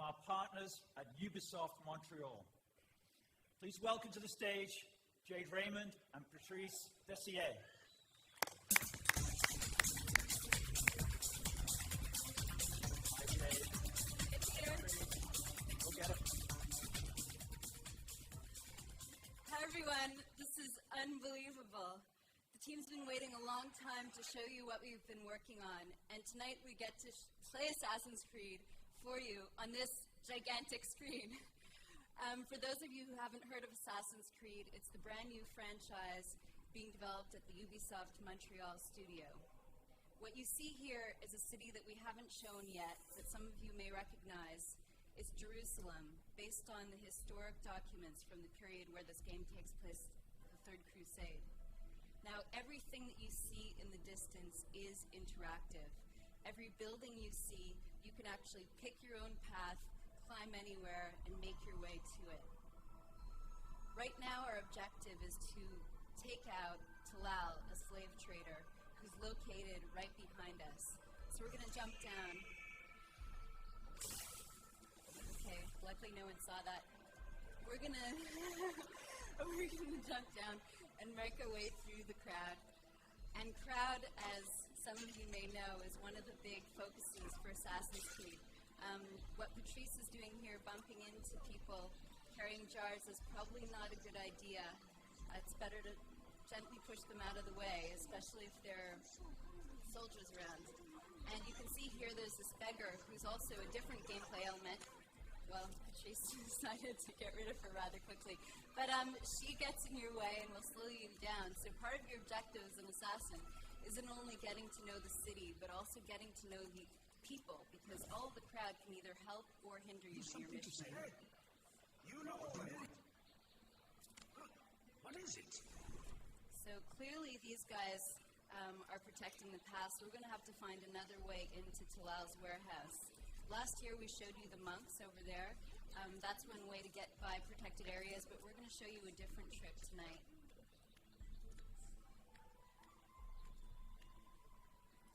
from our partners at Ubisoft Montreal. Please welcome to the stage Jade Raymond and Patrice Dessier. Hi, Jade. Go get it. Hi, everyone. This is unbelievable. The team's been waiting a long time to show you what we've been working on, and tonight we get to play Assassin's Creed for you on this gigantic screen. For those of you who haven't heard of Assassin's Creed, it's the brand new franchise being developed at the Ubisoft Montreal studio. What you see here is a city that we haven't shown yet, that some of you may recognize. It's Jerusalem, based on the historic documents from the period where this game takes place, the Third Crusade. Now, everything that you see in the distance is interactive. Every building you see, you can actually pick your own path, climb anywhere, and make your way to it. Right now, our objective is to take out Talal, a slave trader, who's located right behind us. So we're going to jump down. Okay, luckily no one saw that. We're going to jump down and make our way through the crowd. And crowd, as some of you may know, is one of the big focuses for Assassin's Creed. What Patrice is doing here, bumping into people, carrying jars, is probably not a good idea. It's better to gently push them out of the way, especially if there are soldiers around. And you can see here there's this beggar who's also a different gameplay element. Well, Patrice decided to get rid of her rather quickly. But she gets in your way and will slow you down. So part of your objective as an assassin isn't only getting to know the city, but also getting to know the people, because all of the crowd can either help or hinder you in your mission. Hey, you know what I want. What is it? So clearly these guys are protecting the pass. We're going to have to find another way into Talal's warehouse. Last year we showed you the monks over there. That's one way to get by protected areas, but we're going to show you a different trick tonight.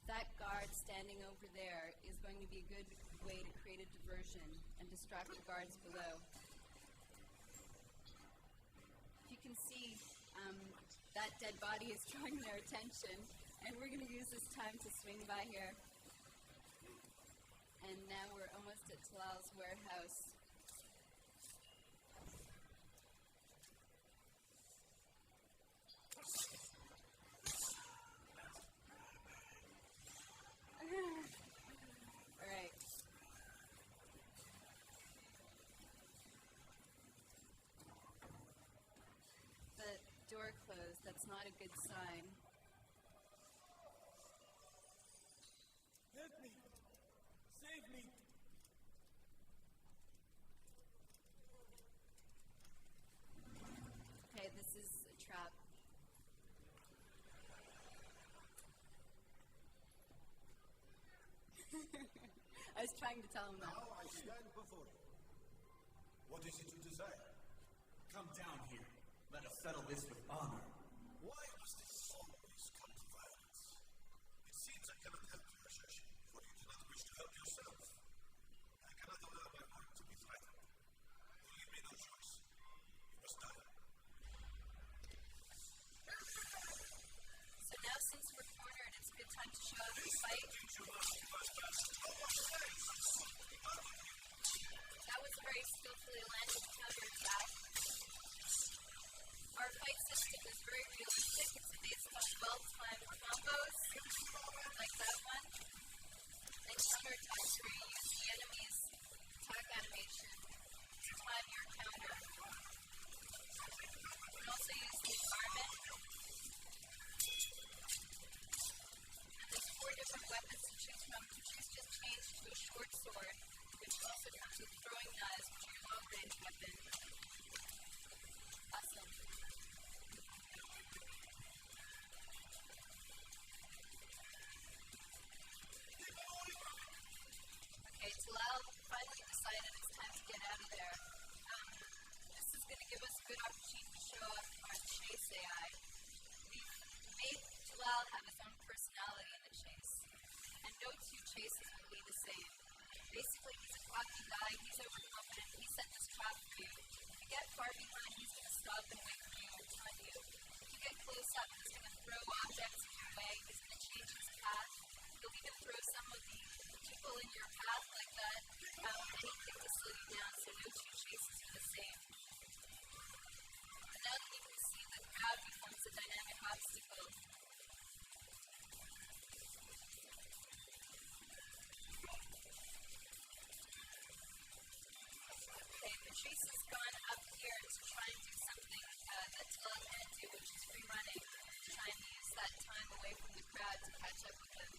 That guard standing over there is going to be a good way to create a diversion and distract the guards below. If you can see, that dead body is drawing their attention, and we're going to use this time to swing by here. And now we're almost at Talal's warehouse. All right. The door closed. That's not a good sign. Help me! Save me! Okay, this is a trap. I was trying to tell him that. Now I stand before you. What is it you desire? Come down here. Let us settle this with honor. Why must it always come to violence? It seems I cannot help your assertion, for you do not wish to help yourself. I cannot allow my work to be threatened. You leave me no choice. You must die. So now since we're cornered, it's a good time to show up and fight. That was a very skillfully landed counterattack. Our fight system is very realistic. It's based on well-timed combos, like that one, and counterattacks where you use the enemy's attack animation to time your counter. You can also use the environment. And there's 4 different weapons to choose from. Patrice just changed to a short sword, which also comes with throwing knives, which are your long-range weapon. Awesome. Patrice has gone up here to try and do something that Tilla can't do, which is free running, to try and use that time away from the crowd to catch up with them.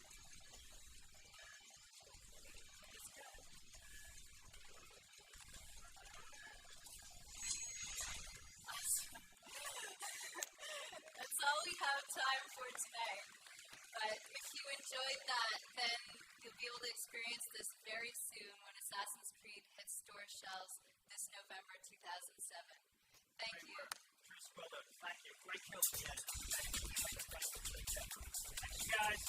That's all we have time for tonight. But if you enjoyed that, then you'll be able to experience this very soon when Assassin's Creed hits store shelves this November 2007. Thank you. Patrice, well done. Thank you. Great kill at the end. Thank you. Thank you, guys.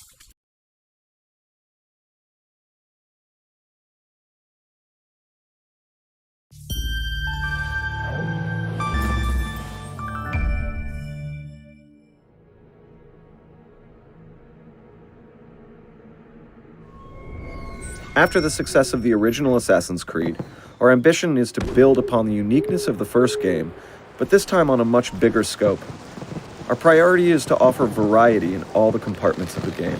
After the success of the original Assassin's Creed, our ambition is to build upon the uniqueness of the first game, but this time on a much bigger scope. Our priority is to offer variety in all the compartments of the game.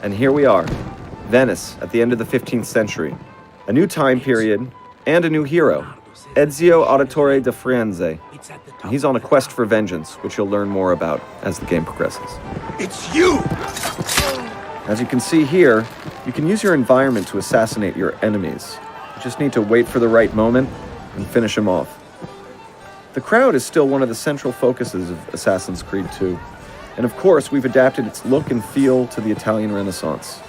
And here we are, Venice at the end of the 15th century, a new time period, and a new hero, Ezio Auditore da Firenze. And he's on a quest for vengeance, which you'll learn more about as the game progresses. It's you! As you can see here, you can use your environment to assassinate your enemies. You just need to wait for the right moment and finish them off. The crowd is still one of the central focuses of Assassin's Creed 2. And of course, we've adapted its look and feel to the Italian Renaissance.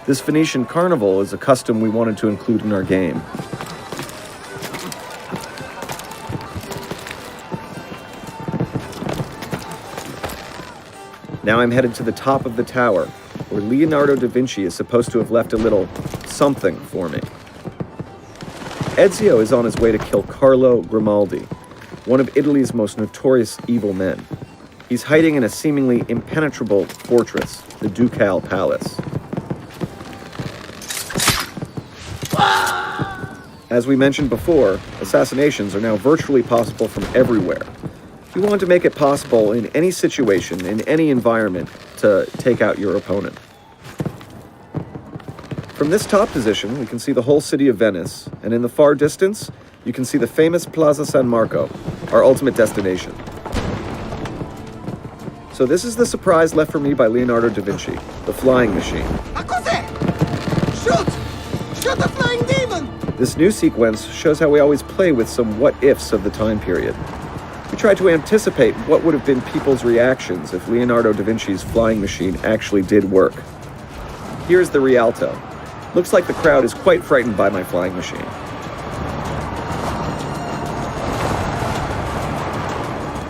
This Venetian carnival is a custom we wanted to include in our game. Now I'm headed to the top of the tower, where Leonardo da Vinci is supposed to have left a little something for me. Ezio is on his way to kill Carlo Grimaldi, one of Italy's most notorious evil men. He's hiding in a seemingly impenetrable fortress, the Ducal Palace. As we mentioned before, assassinations are now virtually possible from everywhere. You want to make it possible in any situation, in any environment, to take out your opponent. From this top position, we can see the whole city of Venice, and in the far distance, you can see the famous Plaza San Marco, our ultimate destination. So this is the surprise left for me by Leonardo da Vinci, the flying machine. A cos'è? Shoot! Shoot the flying demon! This new sequence shows how we always play with some what-ifs of the time period. We tried to anticipate what would have been people's reactions if Leonardo da Vinci's flying machine actually did work. Here's the Rialto. Looks like the crowd is quite frightened by my flying machine.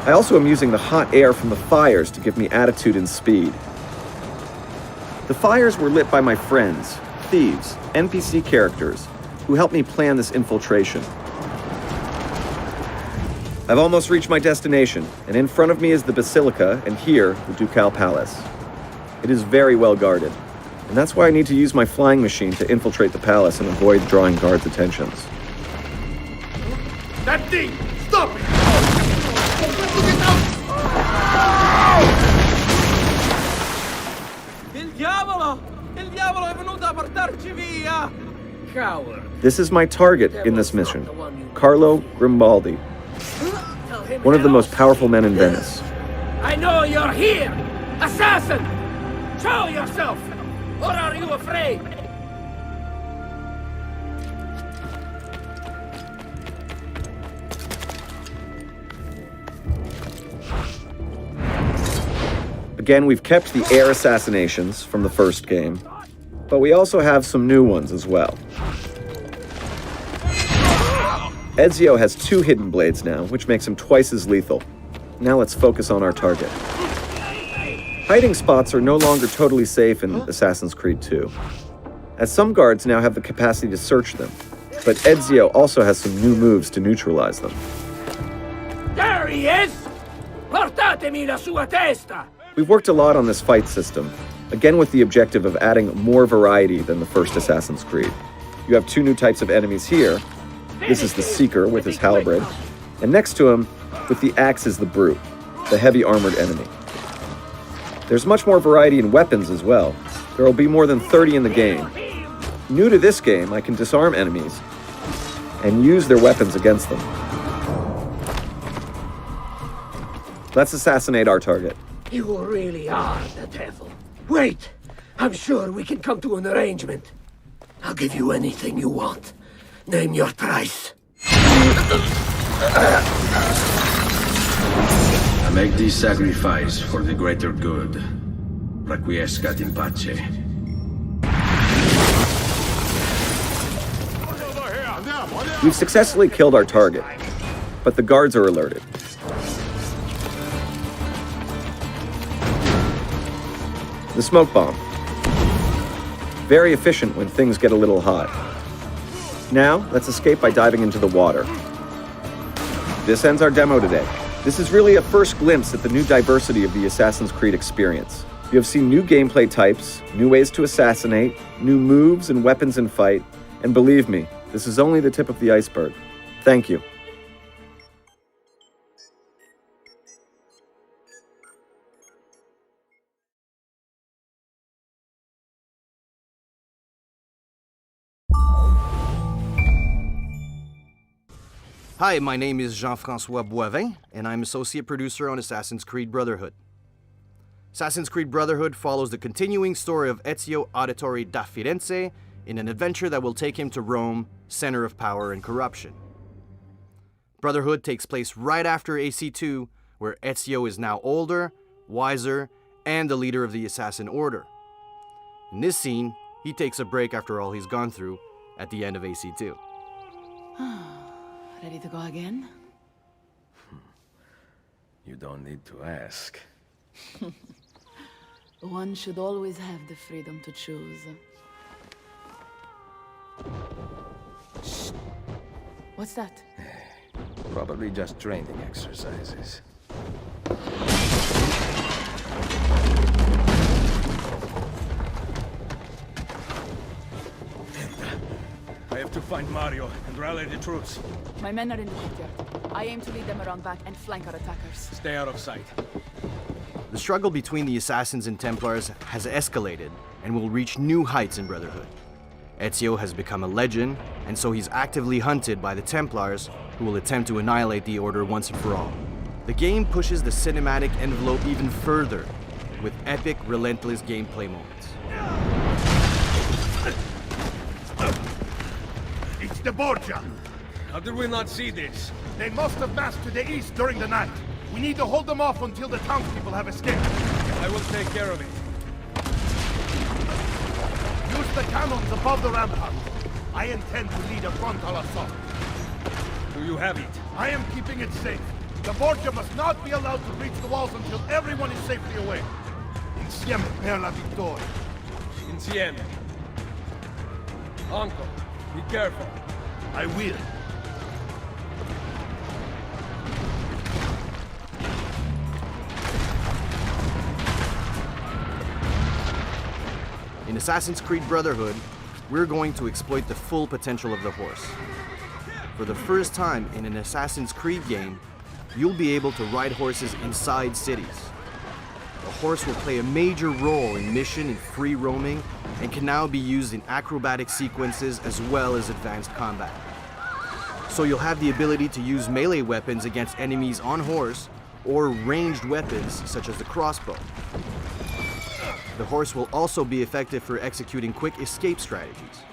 I also am using the hot air from the fires to give me attitude and speed. The fires were lit by my friends, thieves, NPC characters, who helped me plan this infiltration. I've almost reached my destination, and in front of me is the Basilica, and here, the Ducal Palace. It is very well guarded, and that's why I need to use my flying machine to infiltrate the palace and avoid drawing guards' attentions. That thing! Stop it! Il diavolo! Il diavolo è venuto a portarci via! Coward. This is my target in this mission, Carlo Grimaldi, one of the most powerful men in Venice. I know you're here! Assassin! Show yourself! Or are you afraid? Again, we've kept the air assassinations from the first game, but we also have some new ones as well. Ezio has 2 hidden blades now, which makes him twice as lethal. Now let's focus on our target. Hiding spots are no longer totally safe in Assassin's Creed 2, as some guards now have the capacity to search them, but Ezio also has some new moves to neutralize them. There he is! Portatemi la sua testa! We've worked a lot on this fight system, again with the objective of adding more variety than the first Assassin's Creed. You have 2 new types of enemies here. This is the Seeker with his halberd, and next to him, with the axe, is the Brute, the heavy armored enemy. There's much more variety in weapons as well. There will be more than 30 in the game. New to this game, I can disarm enemies, and use their weapons against them. Let's assassinate our target. You really are the devil. Wait! I'm sure we can come to an arrangement. I'll give you anything you want. Name your price. I make this sacrifice for the greater good. Requiescat in pace. We've successfully killed our target, but the guards are alerted. The smoke bomb. Very efficient when things get a little hot. Now, let's escape by diving into the water. This ends our demo today. This is really a first glimpse at the new diversity of the Assassin's Creed experience. You have seen new gameplay types, new ways to assassinate, new moves and weapons in fight, and believe me, this is only the tip of the iceberg. Thank you. Hi, my name is Jean-François Boivin, and I'm associate producer on Assassin's Creed Brotherhood. Assassin's Creed Brotherhood follows the continuing story of Ezio Auditore da Firenze in an adventure that will take him to Rome, center of power and corruption. Brotherhood takes place right after AC2, where Ezio is now older, wiser, and the leader of the Assassin Order. In this scene, he takes a break after all he's gone through at the end of AC2. Ready to go again? You don't need to ask. One should always have the freedom to choose. Shh. What's that? Probably just training exercises. I have to find Mario and rally the troops. My men are in the courtyard. I aim to lead them around back and flank our attackers. Stay out of sight. The struggle between the Assassins and Templars has escalated and will reach new heights in Brotherhood. Ezio has become a legend, and so he's actively hunted by the Templars, who will attempt to annihilate the Order once and for all. The game pushes the cinematic envelope even further, with epic, relentless gameplay moments. It's the Borgia! How did we not see this? They must have massed to the east during the night. We need to hold them off until the townspeople have escaped. I will take care of it. Use the cannons above the ramparts. I intend to lead a frontal assault. Do you have it? I am keeping it safe. The Borgia must not be allowed to breach the walls until everyone is safely away. Insieme per la vittoria. Insieme. Uncle, be careful. I will. In Assassin's Creed Brotherhood, we're going to exploit the full potential of the horse. For the first time in an Assassin's Creed game, you'll be able to ride horses inside cities. The horse will play a major role in mission and free roaming, and can now be used in acrobatic sequences as well as advanced combat. So you'll have the ability to use melee weapons against enemies on horse, or ranged weapons such as the crossbow. The horse will also be effective for executing quick escape strategies.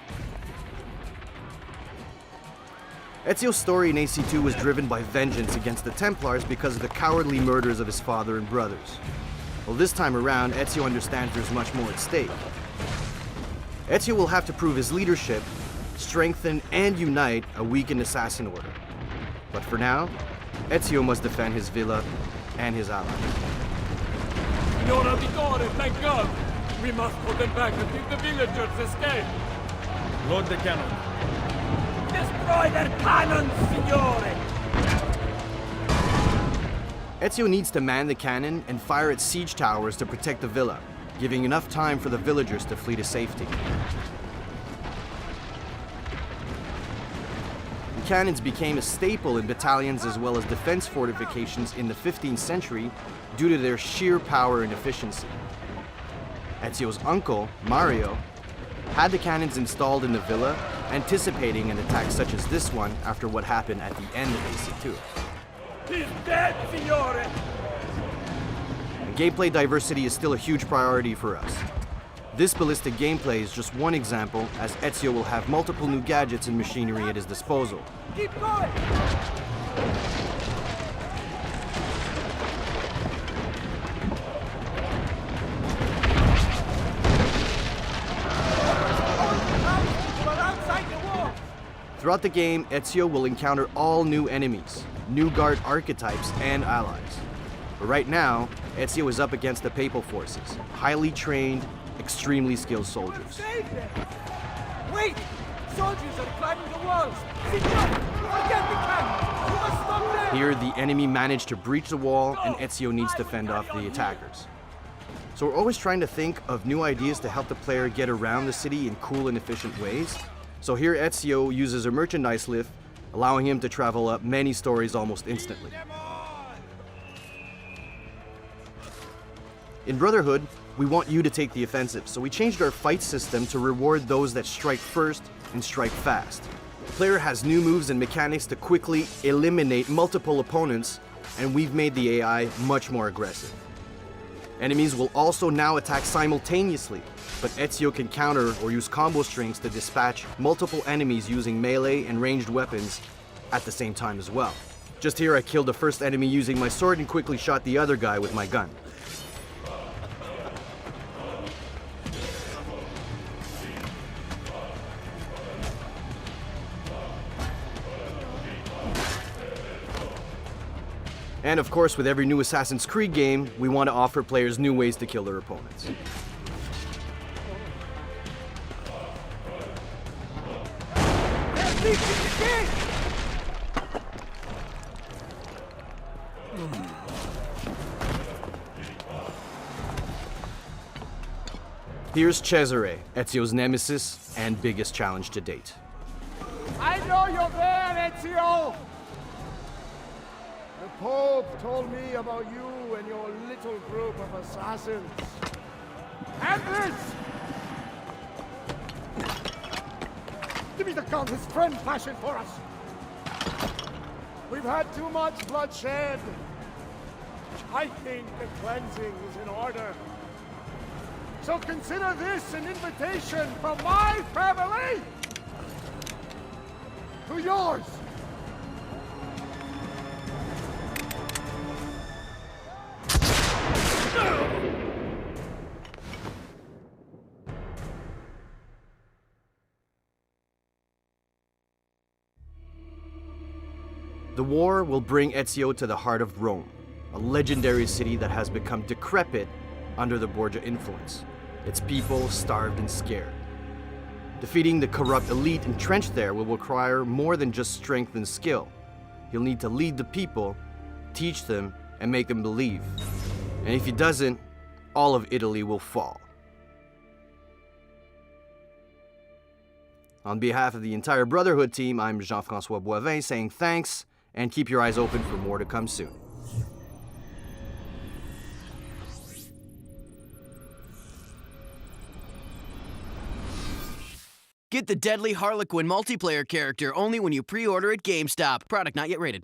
Ezio's story in AC2 was driven by vengeance against the Templars because of the cowardly murders of his father and brothers. Well, this time around, Ezio understands there's much more at stake. Ezio will have to prove his leadership, strengthen and unite a weakened assassin order. But for now, Ezio must defend his villa and his allies. Signora Vittoria, thank God! We must put them back until the villagers escape! Load the cannon. Destroy their cannons, Signore! Ezio needs to man the cannon and fire its siege towers to protect the villa, giving enough time for the villagers to flee to safety. The cannons became a staple in battalions as well as defense fortifications in the 15th century due to their sheer power and efficiency. Ezio's uncle, Mario, had the cannons installed in the villa anticipating an attack such as this one after what happened at the end of AC2. He's dead, Signore! And gameplay diversity is still a huge priority for us. This ballistic gameplay is just one example, as Ezio will have multiple new gadgets and machinery at his disposal. Keep going! Throughout the game, Ezio will encounter all new enemies, new guard archetypes, and allies. But right now, Ezio is up against the Papal forces, highly trained, extremely skilled soldiers. Save them! Wait! Soldiers are climbing the walls! Signore! Forget the cannons! You must stop them! Here, the enemy managed to breach the wall, and Ezio needs to fend off the attackers. So we're always trying to think of new ideas to help the player get around the city in cool and efficient ways. So here Ezio uses a merchandise lift, allowing him to travel up many stories almost instantly. In Brotherhood, we want you to take the offensive, so we changed our fight system to reward those that strike first and strike fast. The player has new moves and mechanics to quickly eliminate multiple opponents, and we've made the AI much more aggressive. Enemies will also now attack simultaneously, but Ezio can counter or use combo strings to dispatch multiple enemies using melee and ranged weapons at the same time as well. Just here I killed the first enemy using my sword and quickly shot the other guy with my gun. And of course, with every new Assassin's Creed game, we want to offer players new ways to kill their opponents. Here's Cesare, Ezio's nemesis and biggest challenge to date. I know you're there, Ezio! The Pope told me about you and your little group of assassins. And this! Give me the gun his friend fashioned for us. We've had too much bloodshed. I think the cleansing is in order. So consider this an invitation from my family to yours. The war will bring Ezio to the heart of Rome, a legendary city that has become decrepit under the Borgia influence, its people starved and scared. Defeating the corrupt elite entrenched there will require more than just strength and skill. He'll need to lead the people, teach them, and make them believe. And if he doesn't, all of Italy will fall. On behalf of the entire Brotherhood team, I'm Jean-François Boivin saying thanks, and keep your eyes open for more to come soon. Get the Deadly Harlequin multiplayer character only when you pre-order at GameStop. Product not yet rated.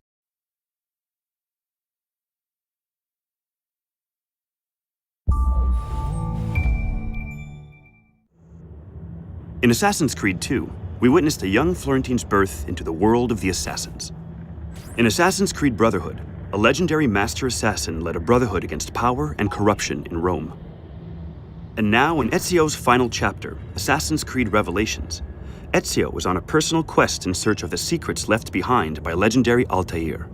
In Assassin's Creed 2, we witnessed a young Florentine's birth into the world of the Assassins. In Assassin's Creed Brotherhood, a legendary master assassin led a brotherhood against power and corruption in Rome. And now, in Ezio's final chapter, Assassin's Creed Revelations, Ezio was on a personal quest in search of the secrets left behind by legendary Altair.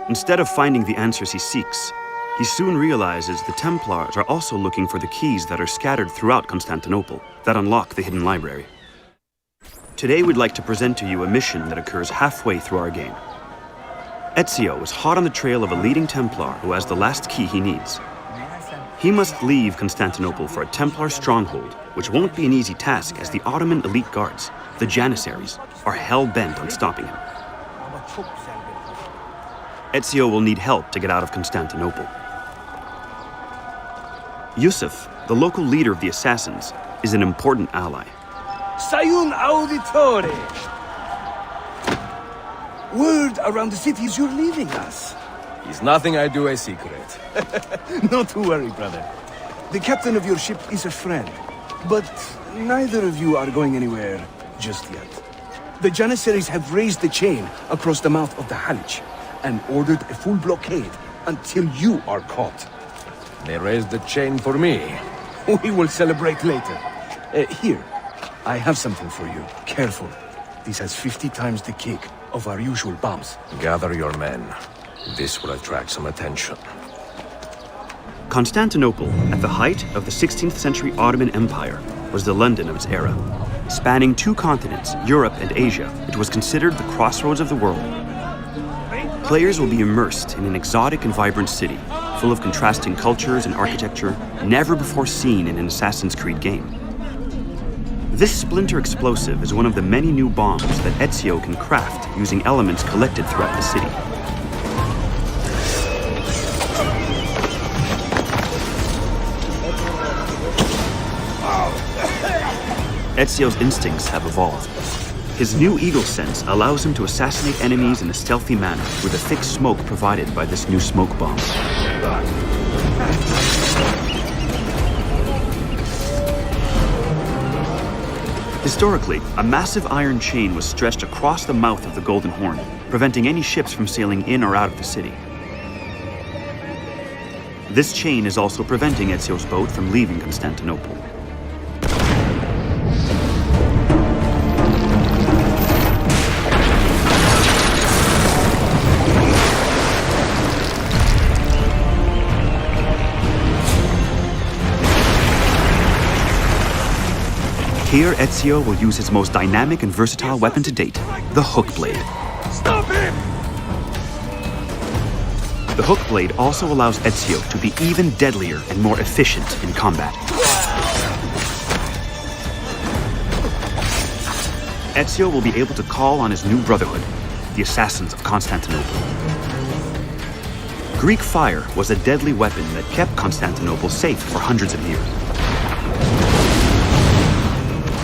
Instead of finding the answers he seeks, he soon realizes the Templars are also looking for the keys that are scattered throughout Constantinople that unlock the hidden library. Today we'd like to present to you a mission that occurs halfway through our game. Ezio is hot on the trail of a leading Templar who has the last key he needs. He must leave Constantinople for a Templar stronghold, which won't be an easy task as the Ottoman elite guards, the Janissaries, are hell-bent on stopping him. Ezio will need help to get out of Constantinople. Yusuf, the local leader of the assassins, is an important ally. Sayun Auditore. Word around the city is you're leaving us. Is nothing I do a secret. Not to worry, brother. The captain of your ship is a friend, but neither of you are going anywhere just yet. The Janissaries have raised the chain across the mouth of the Halich and ordered a full blockade until you are caught. They raised the chain for me. We will celebrate later. Here, I have something for you. Careful. This has 50 times the kick of our usual bombs. Gather your men. This will attract some attention. Constantinople, at the height of the 16th century Ottoman Empire, was the London of its era. Spanning 2 continents, Europe and Asia, it was considered the crossroads of the world. Players will be immersed in an exotic and vibrant city, full of contrasting cultures and architecture never before seen in an Assassin's Creed game. This splinter explosive is one of the many new bombs that Ezio can craft using elements collected throughout the city. Ezio's instincts have evolved. His new eagle sense allows him to assassinate enemies in a stealthy manner with the thick smoke provided by this new smoke bomb. Historically, a massive iron chain was stretched across the mouth of the Golden Horn, preventing any ships from sailing in or out of the city. This chain is also preventing Ezio's boat from leaving Constantinople. Here, Ezio will use his most dynamic and versatile weapon to date, the hook blade. Stop him! The hook blade also allows Ezio to be even deadlier and more efficient in combat. Ezio will be able to call on his new brotherhood, the Assassins of Constantinople. Greek fire was a deadly weapon that kept Constantinople safe for hundreds of years.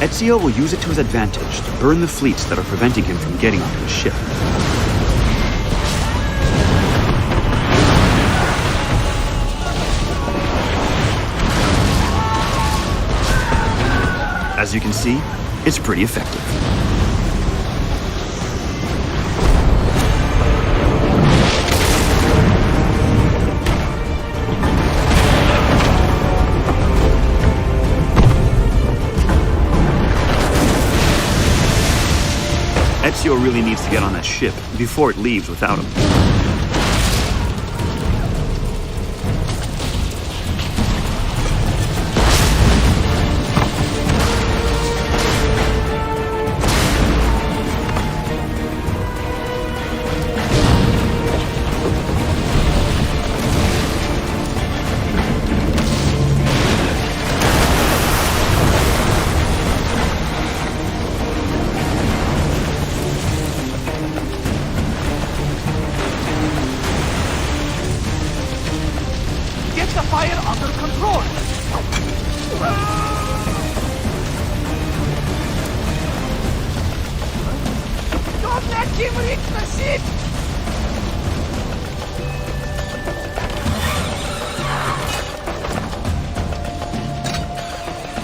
Ezio will use it to his advantage to burn the fleets that are preventing him from getting onto his ship. As you can see, it's pretty effective. Ezio really needs to get on that ship before it leaves without him.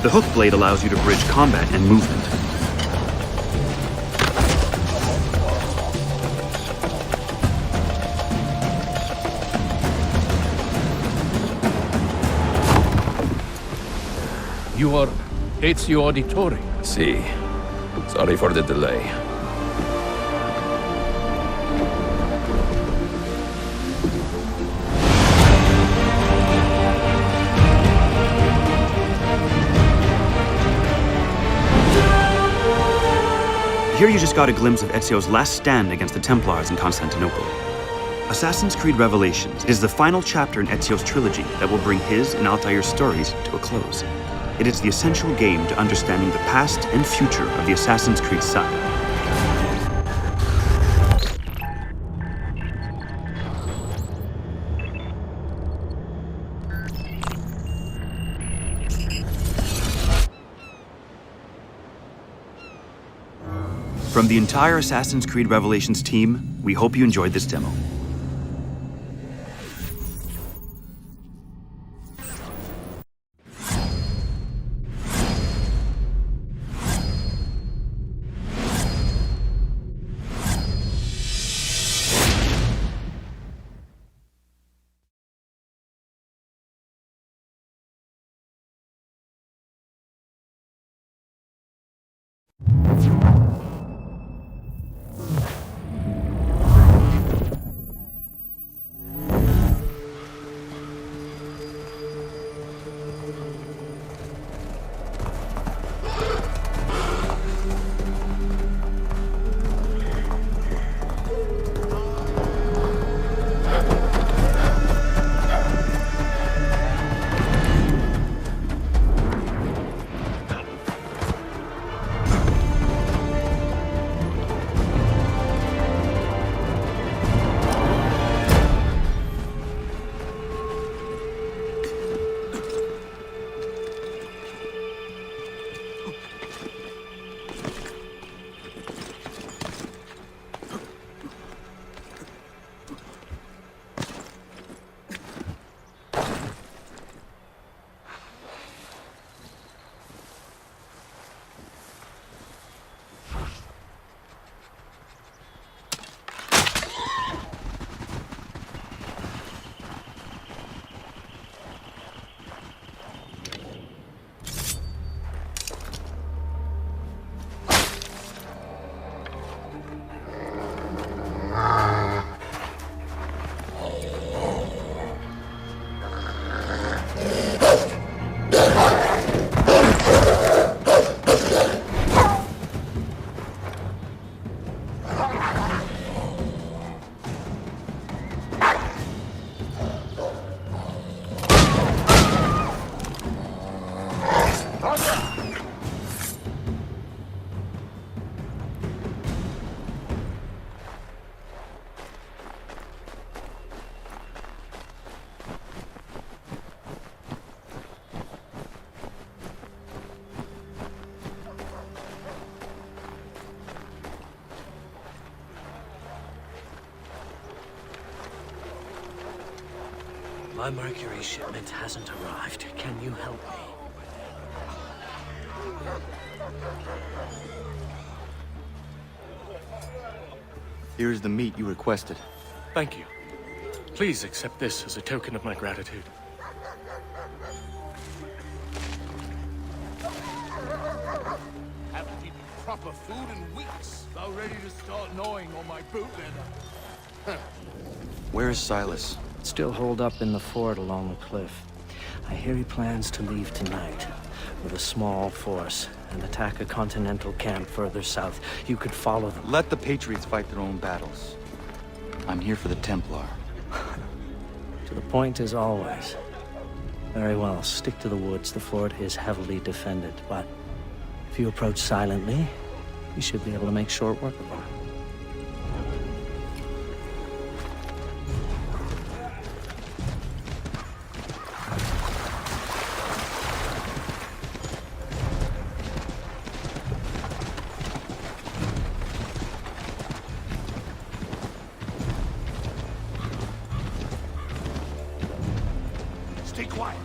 The hook blade allows you to bridge combat and movement. You are Ezio Auditore. Si. Sorry for the delay. Here you just got a glimpse of Ezio's last stand against the Templars in Constantinople. Assassin's Creed Revelations is the final chapter in Ezio's trilogy that will bring his and Altair's stories to a close. It is the essential game to understanding the past and future of the Assassin's Creed saga. From the entire Assassin's Creed Revelations team, we hope you enjoyed this demo. My Mercury shipment hasn't arrived. Can you help me? Here's the meat you requested. Thank you. Please accept this as a token of my gratitude. Haven't eaten proper food in weeks. About ready to start gnawing on my boot leather. Where is Silas? Still holed up in the fort along the cliff. I hear he plans to leave tonight with a small force and attack a continental camp further south. You could follow them. Let the Patriots fight their own battles. I'm here for the Templar. To the point as always. Very well, stick to the woods. The fort is heavily defended, but if you approach silently, you should be able to make short work of them. Stay quiet.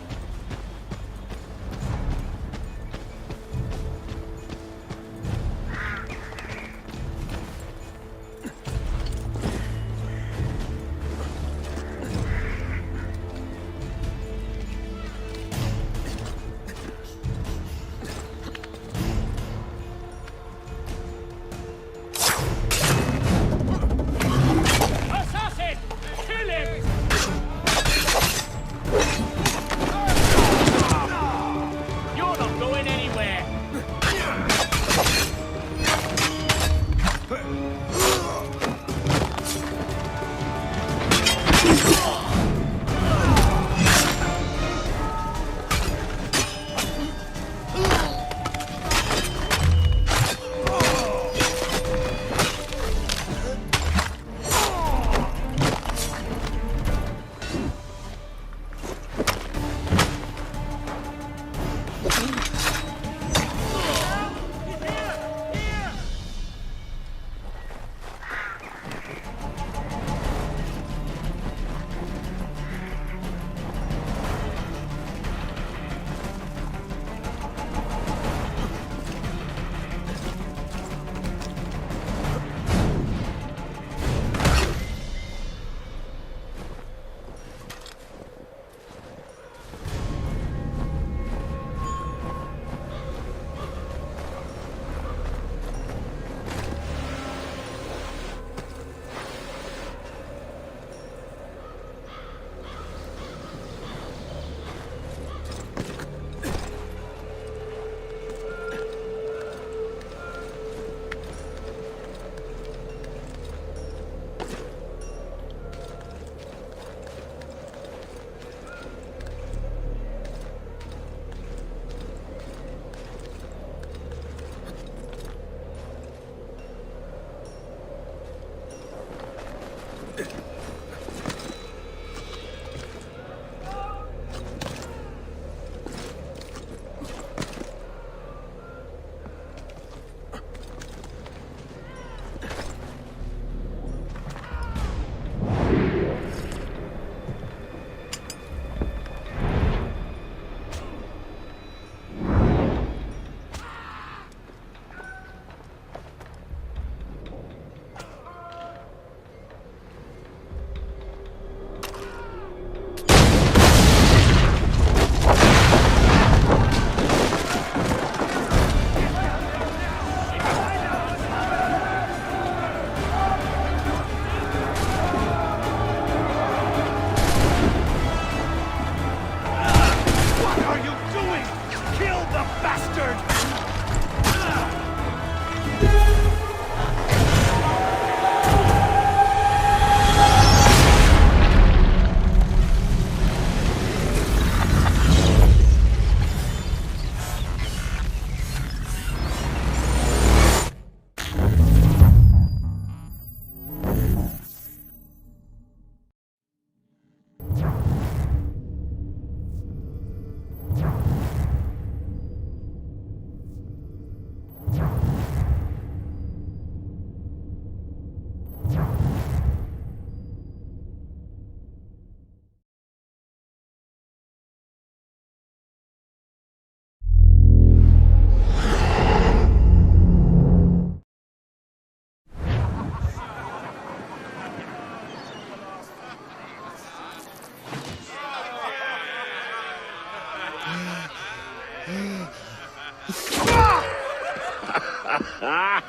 Wide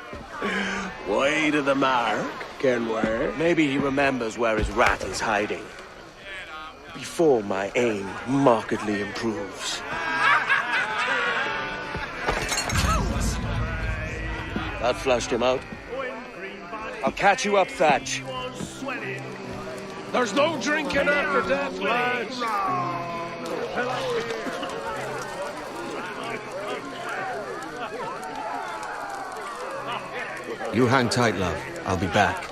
of the mark, Kenway. Maybe he remembers where his rat is hiding. Before my aim markedly improves. That flushed him out. I'll catch you up, Thatch. There's no drinking after death, lads. You hang tight, love. I'll be back.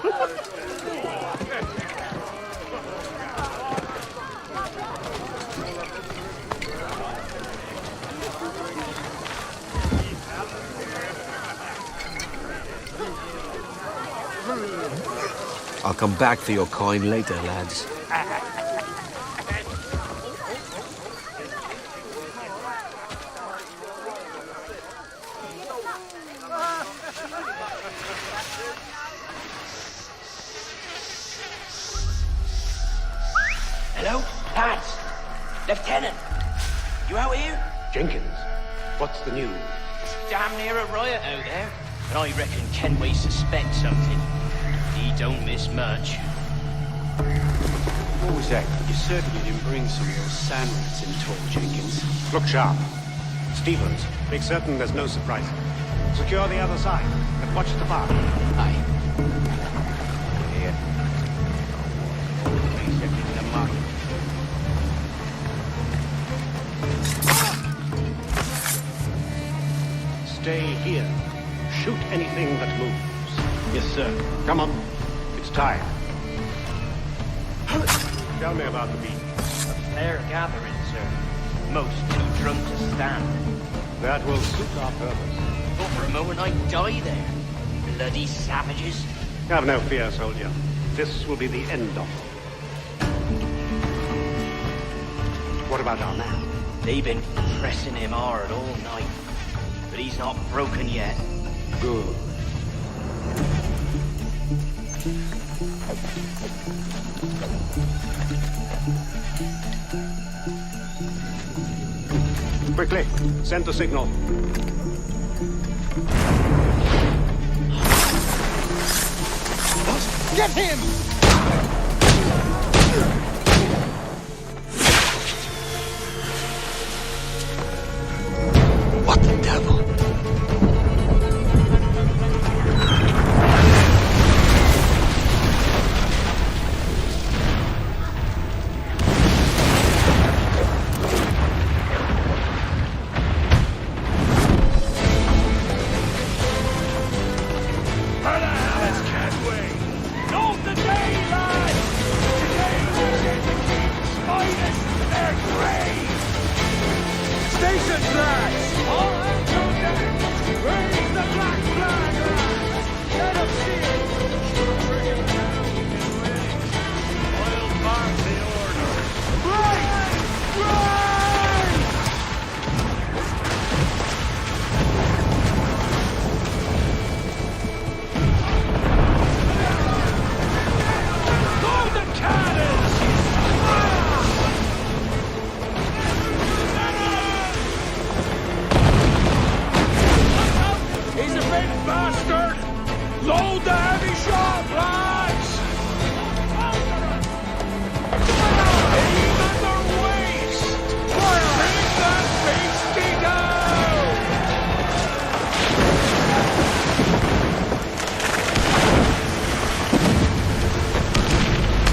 I'll come back for your coin later, lads. Hello? Lads! Lieutenant! You out here? Jenkins, what's the news? Damn near a riot out there. And I reckon Kenway suspects something. He don't miss much. What was that? You certainly didn't bring some of those sand rats in tow, Jenkins. Look sharp. Stevens, make certain there's no surprise. Secure the other side and watch the bar. Aye. Here. Please get in the mark. Stay here. Shoot anything that moves. Yes, sir. Come on. It's time. Tell me about the beat. A fair gathering, sir. Most too drunk to stand. That will suit our purpose. Thought for a moment I'd die there. Bloody savages. Have no fear, soldier. This will be the end of them. What about our man? They've been pressing him hard all night. But he's not broken yet. Good. Quickly, send the signal. Get him! What the devil? Station flags! All hands on deck! Raise the black flag, lads! Let them see it! Bring him down, Kenway. I'll mark the order. Right! Right! Load the cannons! He's a big bastard! Load the heavy shot, lads! Aim at their waist! Bring that beastie down!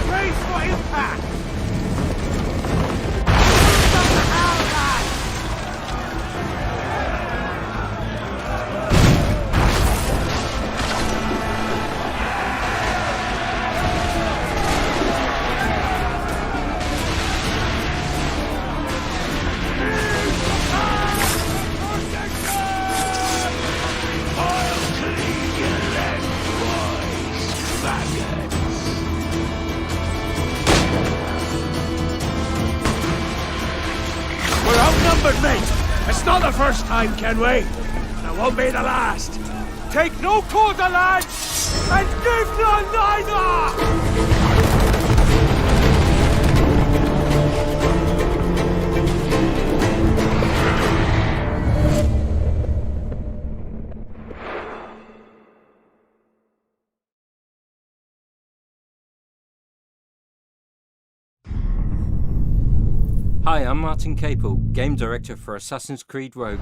Brace for impact! What the hell, lads? We're outnumbered, mate. It's not the first time, Kenway. And it won't be the last. Take no quarter, lads, and give none neither! Hi, I'm Martin Capel, Game Director for Assassin's Creed Rogue,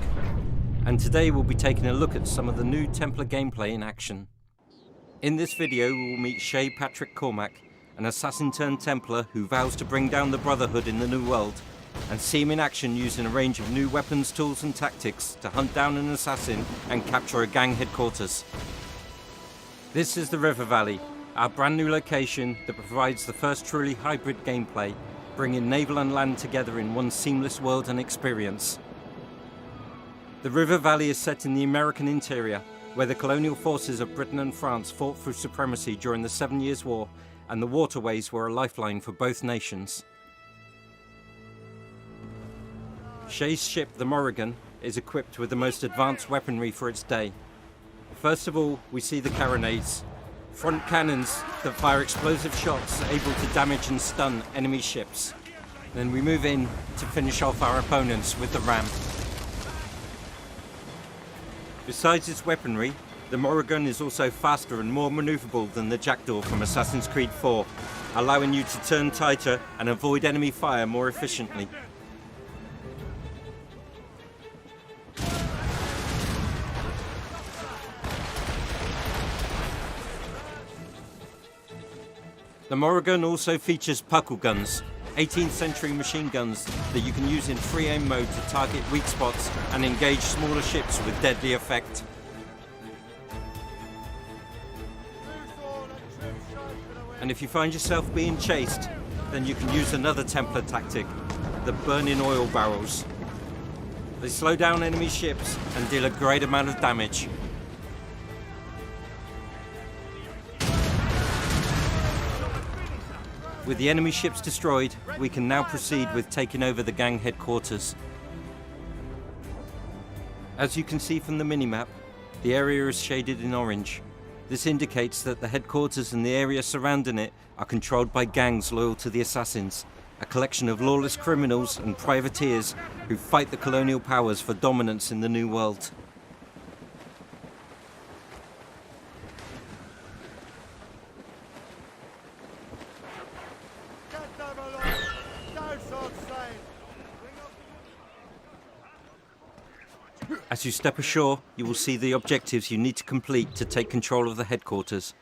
and today we'll be taking a look at some of the new Templar gameplay in action. In this video we will meet Shay Patrick Cormac, an assassin turned Templar who vows to bring down the Brotherhood in the New World, and see him in action using a range of new weapons, tools and tactics to hunt down an assassin and capture a gang headquarters. This is the River Valley, our brand new location that provides the first truly hybrid gameplay, bringing naval and land together in one seamless world and experience. The River Valley is set in the American interior, where the colonial forces of Britain and France fought for supremacy during the 7 Years' War, and the waterways were a lifeline for both nations. Shay's ship, the Morrigan, is equipped with the most advanced weaponry for its day. First of all, we see the carronades, front cannons that fire explosive shots able to damage and stun enemy ships. Then we move in to finish off our opponents with the ram. Besides its weaponry, the Morrigan is also faster and more maneuverable than the Jackdaw from Assassin's Creed 4, allowing you to turn tighter and avoid enemy fire more efficiently. The Morrigan also features puckle guns, 18th century machine guns that you can use in free aim mode to target weak spots and engage smaller ships with deadly effect. And if you find yourself being chased, then you can use another Templar tactic, the burning oil barrels. They slow down enemy ships and deal a great amount of damage. With the enemy ships destroyed, we can now proceed with taking over the gang headquarters. As you can see from the minimap, the area is shaded in orange. This indicates that the headquarters and the area surrounding it are controlled by gangs loyal to the Assassins, a collection of lawless criminals and privateers who fight the colonial powers for dominance in the New World. As you step ashore, you will see the objectives you need to complete to take control of the headquarters,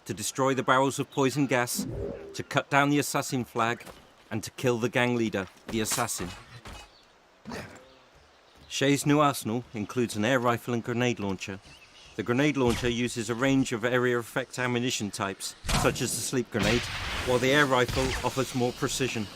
to destroy the barrels of poison gas, to cut down the assassin flag, and to kill the gang leader, the assassin. Shay's new arsenal includes an air rifle and grenade launcher. The grenade launcher uses a range of area effect ammunition types, such as the sleep grenade, while the air rifle offers more precision.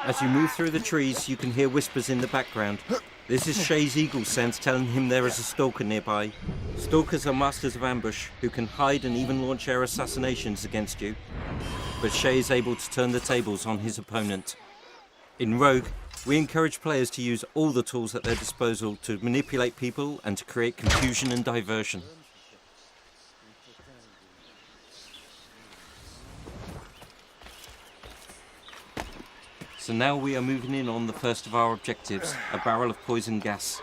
As you move through the trees, you can hear whispers in the background. This is Shay's eagle sense telling him there is a stalker nearby. Stalkers are masters of ambush who can hide and even launch air assassinations against you. But Shay is able to turn the tables on his opponent. In Rogue, we encourage players to use all the tools at their disposal to manipulate people and to create confusion and diversion. So now we are moving in on the first of our objectives, a barrel of poison gas.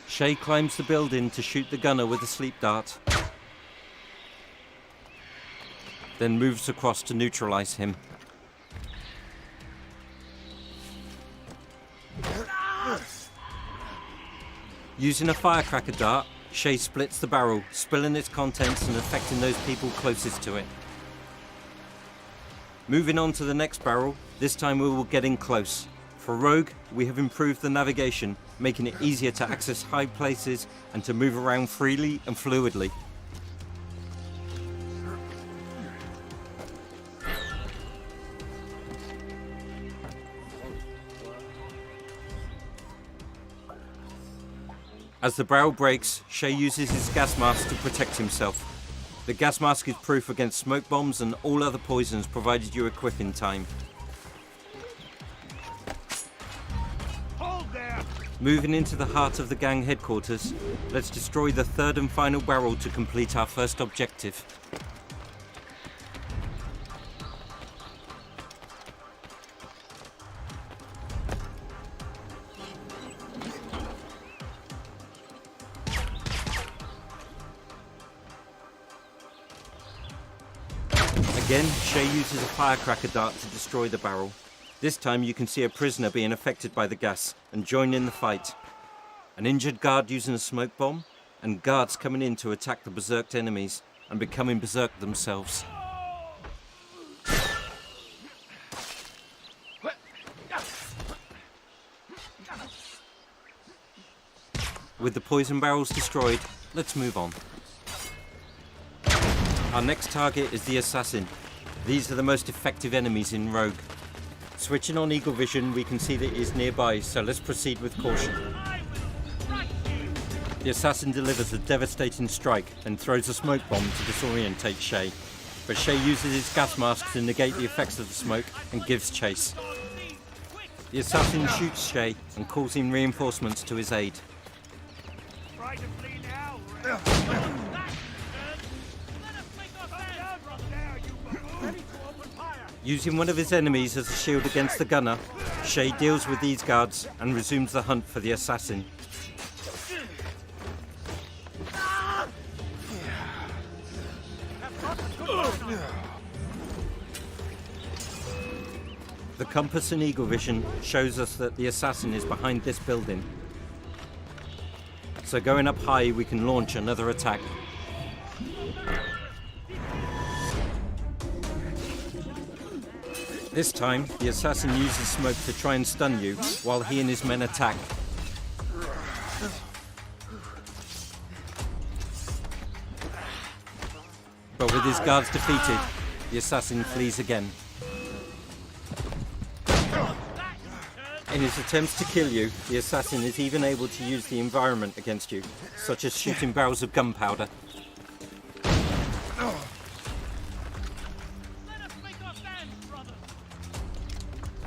Shay climbs the building to shoot the gunner with a sleep dart, then moves across to neutralize him. Using a firecracker dart, Shay splits the barrel, spilling its contents and affecting those people closest to it. Moving on to the next barrel, this time we will get in close. For Rogue, we have improved the navigation, making it easier to access high places and to move around freely and fluidly. As the barrel breaks, Shay uses his gas mask to protect himself. The gas mask is proof against smoke bombs and all other poisons provided you equip in time. Moving into the heart of the gang headquarters, let's destroy the third and final barrel to complete our first objective. Again, Shay uses a firecracker dart to destroy the barrel. This time you can see a prisoner being affected by the gas and join in the fight. An injured guard using a smoke bomb, and guards coming in to attack the berserked enemies and becoming berserked themselves. With the poison barrels destroyed, let's move on. Our next target is the assassin. These are the most effective enemies in Rogue. Switching on Eagle Vision, we can see that he is nearby, so let's proceed with caution. The assassin delivers a devastating strike and throws a smoke bomb to disorientate Shay. But Shay uses his gas mask to negate the effects of the smoke and gives chase. The assassin shoots Shay and calls in reinforcements to his aid. Using one of his enemies as a shield against the gunner, Shay deals with these guards and resumes the hunt for the assassin. The compass in Eagle Vision shows us that the assassin is behind this building. So going up high, we can launch another attack. This time, the assassin uses smoke to try and stun you, while he and his men attack. But with his guards defeated, the assassin flees again. In his attempts to kill you, the assassin is even able to use the environment against you, such as shooting barrels of gunpowder.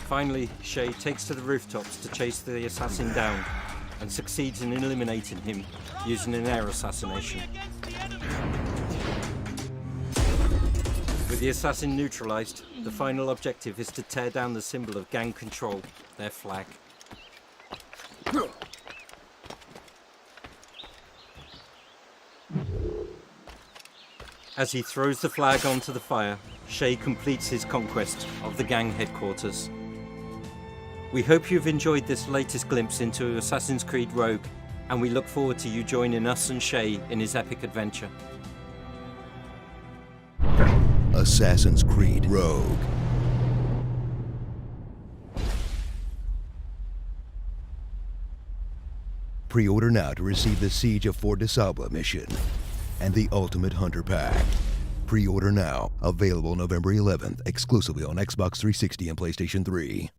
Finally, Shay takes to the rooftops to chase the assassin down and succeeds in eliminating him using an air assassination. With the assassin neutralized, the final objective is to tear down the symbol of gang control, their flag. As he throws the flag onto the fire, Shay completes his conquest of the gang headquarters. We hope you've enjoyed this latest glimpse into Assassin's Creed Rogue, and we look forward to you joining us and Shay in his epic adventure. Assassin's Creed Rogue. Pre-order now to receive the Siege of Fort de Sable mission and the Ultimate Hunter Pack. Pre-order now, available November 11th, exclusively on Xbox 360 and PlayStation 3.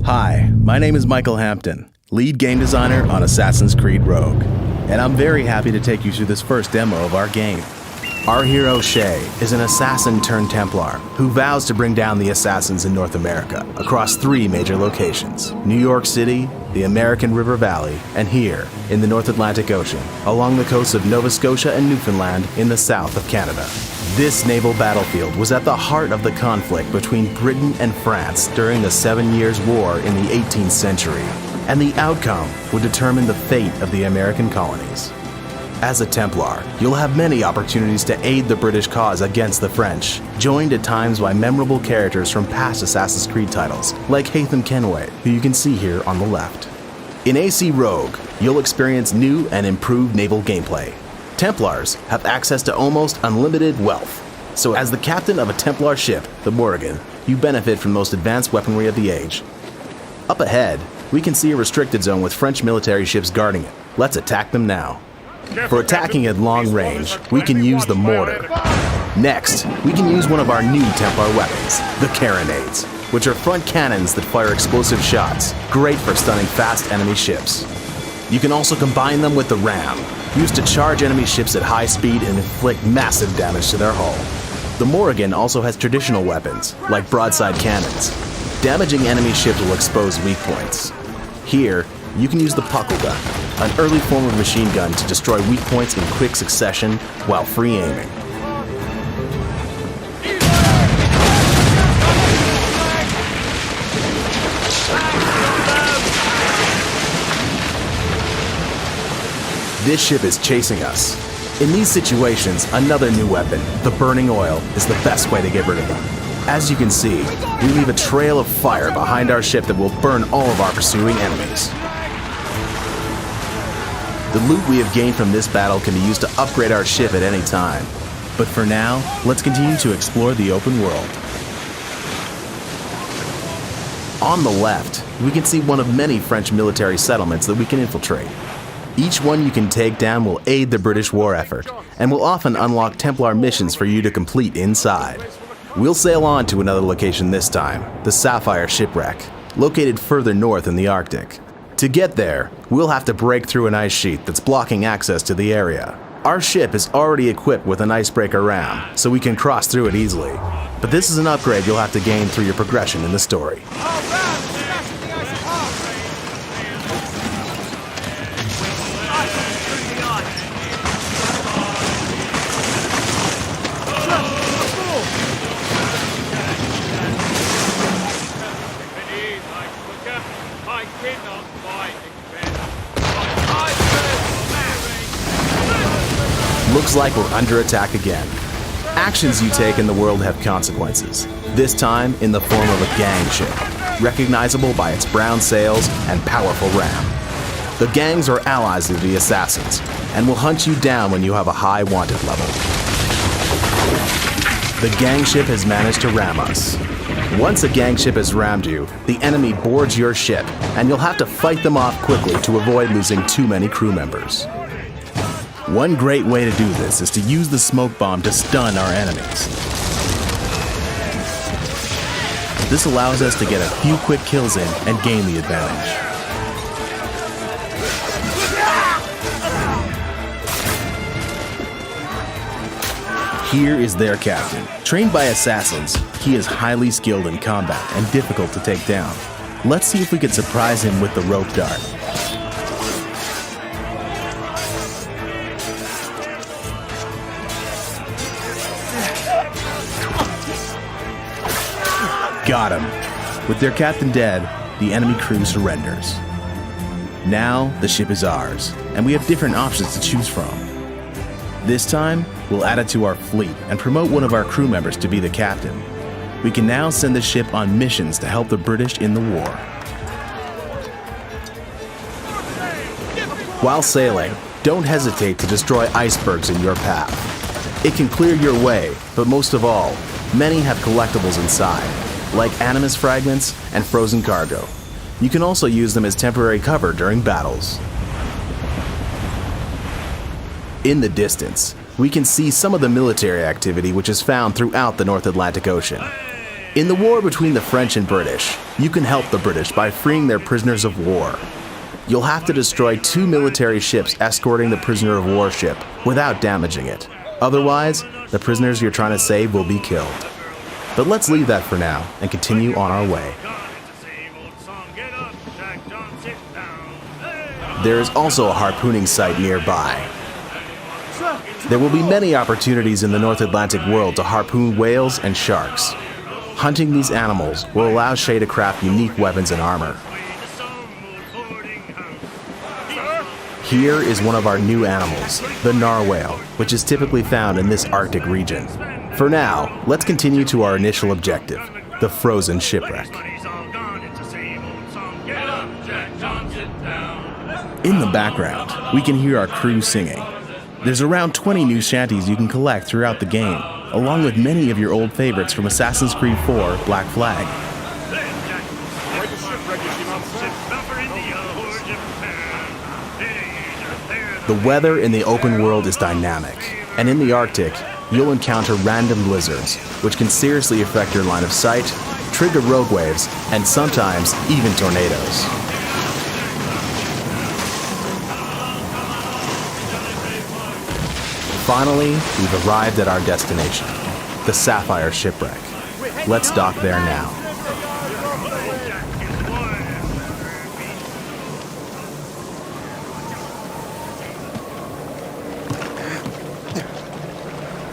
Hi, my name is Michael Hampton, lead game designer on Assassin's Creed Rogue, and I'm very happy to take you through this first demo of our game. Our hero, Shay, is an assassin turned Templar who vows to bring down the assassins in North America across 3 major locations: New York City, the American River Valley, and here in the North Atlantic Ocean, along the coasts of Nova Scotia and Newfoundland in the south of Canada. This naval battlefield was at the heart of the conflict between Britain and France during the 7 Years' War in the 18th century, and the outcome would determine the fate of the American colonies. As a Templar, you'll have many opportunities to aid the British cause against the French, joined at times by memorable characters from past Assassin's Creed titles, like Haytham Kenway, who you can see here on the left. In AC Rogue, you'll experience new and improved naval gameplay. Templars have access to almost unlimited wealth, so as the captain of a Templar ship, the Morrigan, you benefit from the most advanced weaponry of the age. Up ahead, we can see a restricted zone with French military ships guarding it. Let's attack them now. For attacking at long range, we can use the mortar. Next, we can use one of our new Templar weapons, the carronades, which are front cannons that fire explosive shots, great for stunning fast enemy ships. You can also combine them with the ram, used to charge enemy ships at high speed and inflict massive damage to their hull. The Morrigan also has traditional weapons, like broadside cannons. Damaging enemy ships will expose weak points. Here, you can use the puckle gun, an early form of machine gun to destroy weak points in quick succession while free aiming. This ship is chasing us. In these situations, another new weapon, the burning oil, is the best way to get rid of them. As you can see, we leave a trail of fire behind our ship that will burn all of our pursuing enemies. The loot we have gained from this battle can be used to upgrade our ship at any time. But for now, let's continue to explore the open world. On the left, we can see one of many French military settlements that we can infiltrate. Each one you can take down will aid the British war effort, and will often unlock Templar missions for you to complete inside. We'll sail on to another location this time, the Sapphire Shipwreck, located further north in the Arctic. To get there, we'll have to break through an ice sheet that's blocking access to the area. Our ship is already equipped with an icebreaker ram, so we can cross through it easily. But this is an upgrade you'll have to gain through your progression in the story. Looks like we're under attack again. Actions you take in the world have consequences, this time in the form of a gang ship, recognizable by its brown sails and powerful ram. The gangs are allies of the assassins, and will hunt you down when you have a high wanted level. The gang ship has managed to ram us. Once a gang ship has rammed you, the enemy boards your ship, and you'll have to fight them off quickly to avoid losing too many crew members. One great way to do this is to use the smoke bomb to stun our enemies. This allows us to get a few quick kills in and gain the advantage. Here is their captain. Trained by assassins, he is highly skilled in combat and difficult to take down. Let's see if we can surprise him with the rope dart. Got him. With their captain dead, the enemy crew surrenders. Now, the ship is ours, and we have different options to choose from. This time, we'll add it to our fleet and promote one of our crew members to be the captain. We can now send the ship on missions to help the British in the war. While sailing, don't hesitate to destroy icebergs in your path. It can clear your way, but most of all, many have collectibles inside, like animus fragments and frozen cargo. You can also use them as temporary cover during battles. In the distance, we can see some of the military activity which is found throughout the North Atlantic Ocean. In the war between the French and British, you can help the British by freeing their prisoners of war. You'll have to destroy 2 military ships escorting the prisoner of war ship without damaging it. Otherwise, the prisoners you're trying to save will be killed. But let's leave that for now and continue on our way. There is also a harpooning site nearby. There will be many opportunities in the North Atlantic world to harpoon whales and sharks. Hunting these animals will allow Shay to craft unique weapons and armor. Here is one of our new animals, the narwhale, which is typically found in this Arctic region. For now, let's continue to our initial objective, the frozen shipwreck. In the background, we can hear our crew singing. There's around 20 new shanties you can collect throughout the game, along with many of your old favorites from Assassin's Creed 4 Black Flag. The weather in the open world is dynamic, and in the Arctic, you'll encounter random blizzards, which can seriously affect your line of sight, trigger rogue waves, and sometimes even tornadoes. Finally, we've arrived at our destination, the Sapphire Shipwreck. Let's dock there now.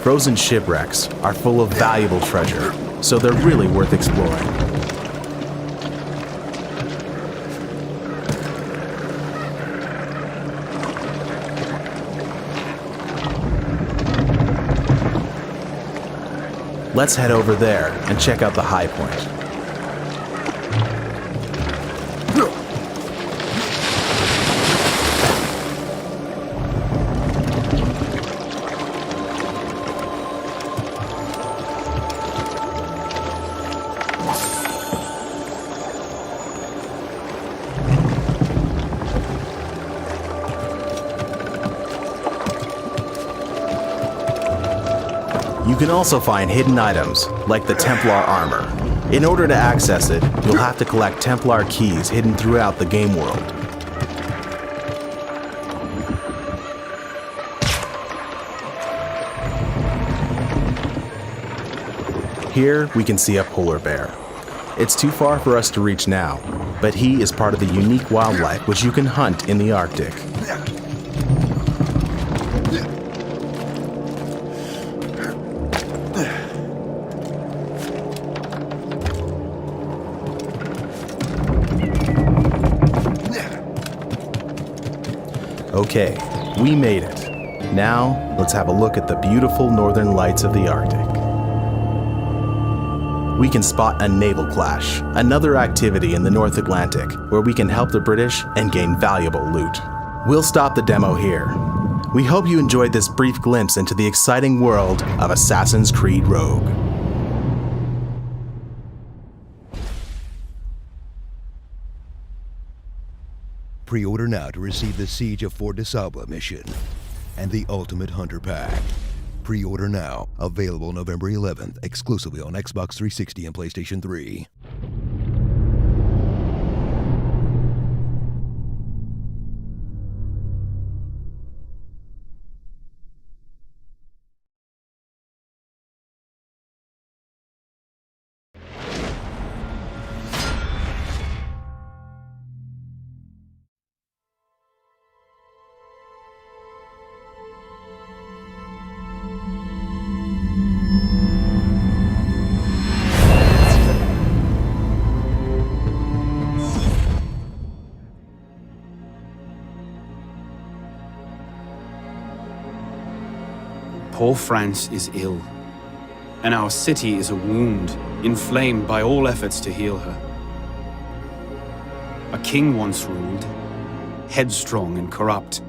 Frozen shipwrecks are full of valuable treasure, so they're really worth exploring. Let's head over there and check out the high point. You can also find hidden items, like the Templar armor. In order to access it, you'll have to collect Templar keys hidden throughout the game world. Here, we can see a polar bear. It's too far for us to reach now, but he is part of the unique wildlife which you can hunt in the Arctic. Okay, we made it. Now, let's have a look at the beautiful northern lights of the Arctic. We can spot a naval clash, another activity in the North Atlantic, where we can help the British and gain valuable loot. We'll stop the demo here. We hope you enjoyed this brief glimpse into the exciting world of Assassin's Creed Rogue. Pre-order now to receive the Siege of Fort DeSalba mission and the Ultimate Hunter Pack. Pre-order now, available November 11th, exclusively on Xbox 360 and PlayStation 3. Poor France is ill, and our city is a wound, inflamed by all efforts to heal her. A king once ruled, headstrong and corrupt.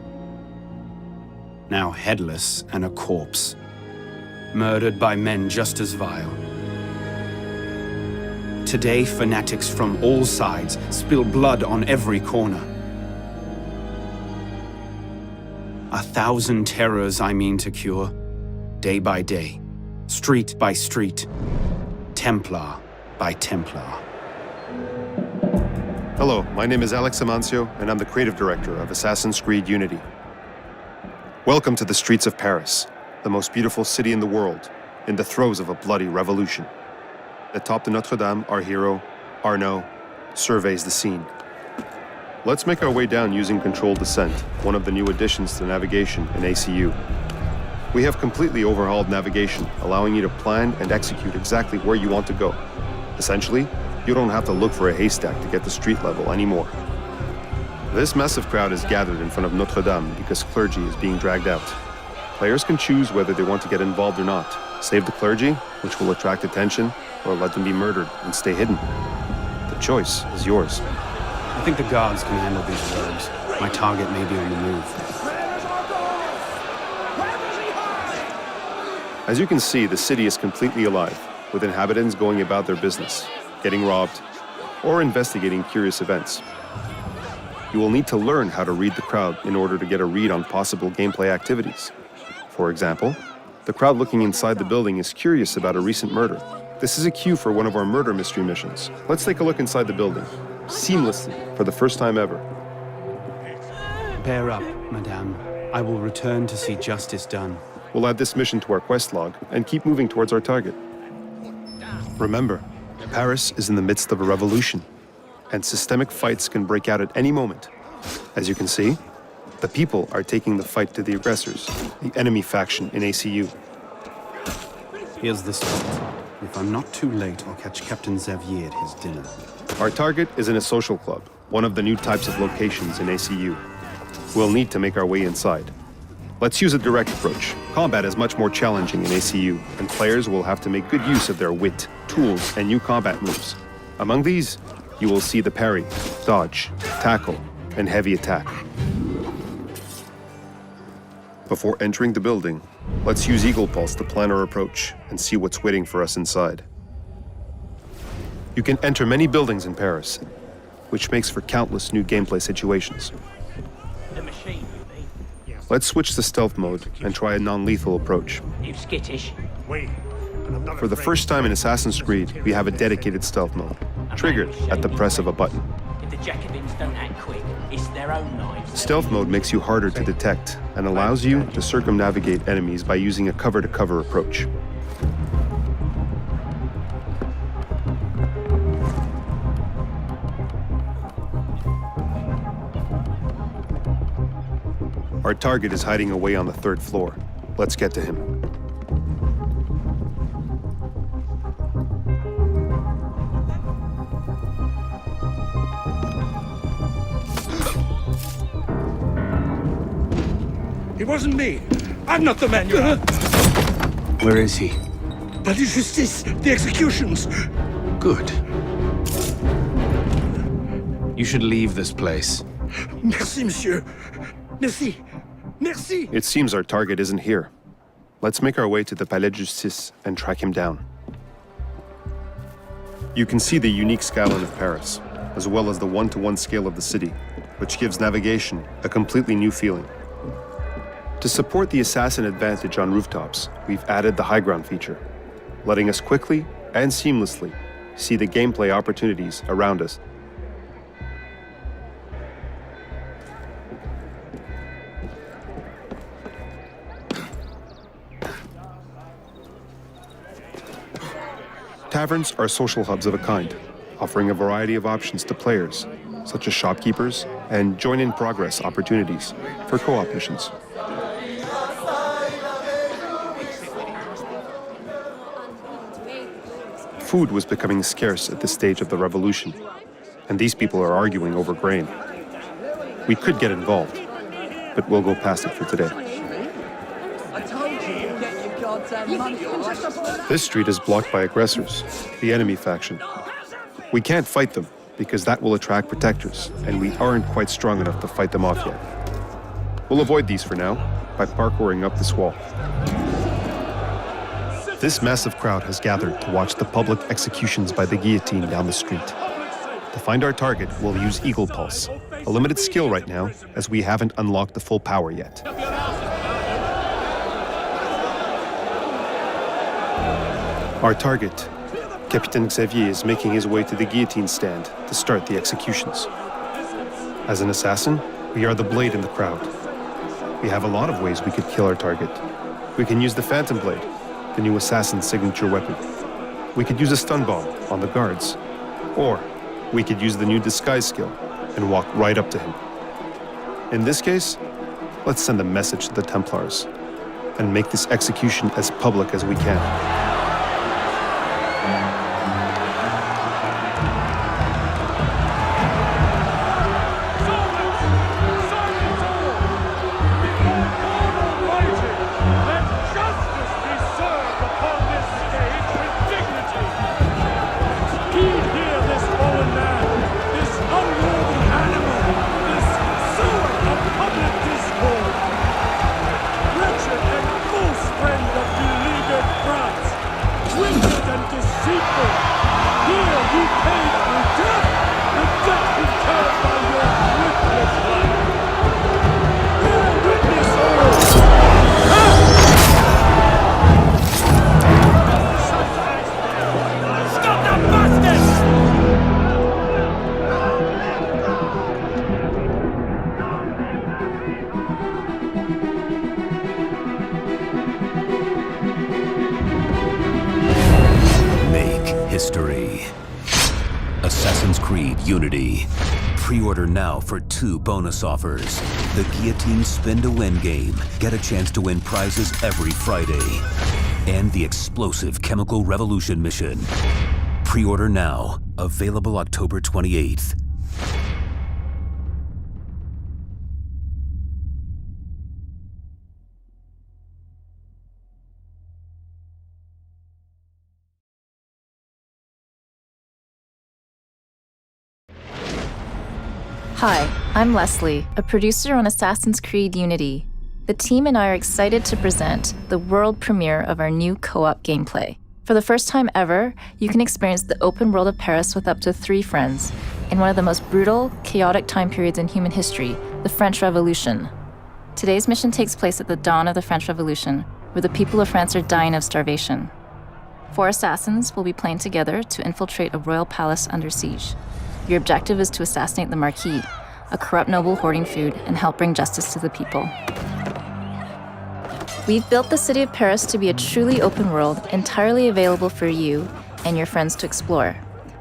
Now headless and a corpse, murdered by men just as vile. Today, fanatics from all sides spill blood on every corner. 1,000 terrors I mean to cure. Day by day, street by street, Templar by Templar. Hello, my name is Alex Amancio, and I'm the creative director of Assassin's Creed Unity. Welcome to the streets of Paris, the most beautiful city in the world, in the throes of a bloody revolution. Atop the Notre Dame, our hero, Arnaud, surveys the scene. Let's make our way down using controlled descent, one of the new additions to navigation in ACU. We have completely overhauled navigation, allowing you to plan and execute exactly where you want to go. Essentially, you don't have to look for a haystack to get to street level anymore. This massive crowd is gathered in front of Notre Dame because clergy is being dragged out. Players can choose whether they want to get involved or not, save the clergy, which will attract attention, or let them be murdered and stay hidden. The choice is yours. I think the guards can handle these rogues. My target may be on the move. As you can see, the city is completely alive, with inhabitants going about their business, getting robbed, or investigating curious events. You will need to learn how to read the crowd in order to get a read on possible gameplay activities. For example, the crowd looking inside the building is curious about a recent murder. This is a cue for one of our murder mystery missions. Let's take a look inside the building, seamlessly, for the first time ever. Bear up, madame. I will return to see justice done. We'll add this mission to our quest log and keep moving towards our target. Remember, Paris is in the midst of a revolution, and systemic fights can break out at any moment. As you can see, the people are taking the fight to the aggressors, the enemy faction in ACU. Here's the spot. If I'm not too late, I'll catch Captain Xavier at his dinner. Our target is in a social club, one of the new types of locations in ACU. We'll need to make our way inside. Let's use a direct approach. Combat is much more challenging in ACU, and players will have to make good use of their wit, tools, and new combat moves. Among these, you will see the parry, dodge, tackle, and heavy attack. Before entering the building, let's use Eagle Pulse to plan our approach and see what's waiting for us inside. You can enter many buildings in Paris, which makes for countless new gameplay situations. The machine, you mean? Let's switch to stealth mode and try a non-lethal approach. You skittish? Wait, and I'm not For the first time in Assassin's Creed, we have a dedicated stealth mode, triggered at the press of a button. If the Jacobins don't act quick, it's their own knives. Stealth mode makes you harder to detect and allows you to circumnavigate enemies by using a cover-to-cover approach. Our target is hiding away on the 3rd floor. Let's get to him. It wasn't me. I'm not the man you're... Where is he? Palais de Justice, the executions. Good. You should leave this place. Merci, monsieur. Merci. Merci. It seems our target isn't here. Let's make our way to the Palais de Justice and track him down. You can see the unique skyline of Paris, as well as the one-to-one scale of the city, which gives navigation a completely new feeling. To support the assassin advantage on rooftops, we've added the high ground feature, letting us quickly and seamlessly see the gameplay opportunities around us. Taverns are social hubs of a kind, offering a variety of options to players, such as shopkeepers and join-in-progress opportunities for co-op missions. Food was becoming scarce at this stage of the revolution, and these people are arguing over grain. We could get involved, but we'll go past it for today. This street is blocked by aggressors, the enemy faction. We can't fight them, because that will attract protectors, and we aren't quite strong enough to fight them off yet. We'll avoid these for now, by parkouring up this wall. This massive crowd has gathered to watch the public executions by the guillotine down the street. To find our target, we'll use Eagle Pulse, a limited skill right now, as we haven't unlocked the full power yet. Our target, Captain Xavier, is making his way to the guillotine stand to start the executions. As an assassin, we are the blade in the crowd. We have a lot of ways we could kill our target. We can use the Phantom Blade, the new assassin's signature weapon. We could use a stun bomb on the guards. Or we could use the new disguise skill and walk right up to him. In this case, let's send a message to the Templars and make this execution as public as we can. History. Assassin's Creed Unity. Pre-order now for 2 bonus offers. The Guillotine Spin to Win game. Get a chance to win prizes every Friday. And the explosive Chemical Revolution mission. Pre-order now. Available October 28th. Hi, I'm Leslie, a producer on Assassin's Creed Unity. The team and I are excited to present the world premiere of our new co-op gameplay. For the first time ever, you can experience the open world of Paris with up to 3 friends in one of the most brutal, chaotic time periods in human history, the French Revolution. Today's mission takes place at the dawn of the French Revolution, where the people of France are dying of starvation. 4 assassins will be playing together to infiltrate a royal palace under siege. Your objective is to assassinate the Marquis, a corrupt noble hoarding food, and help bring justice to the people. We've built the city of Paris to be a truly open world, entirely available for you and your friends to explore.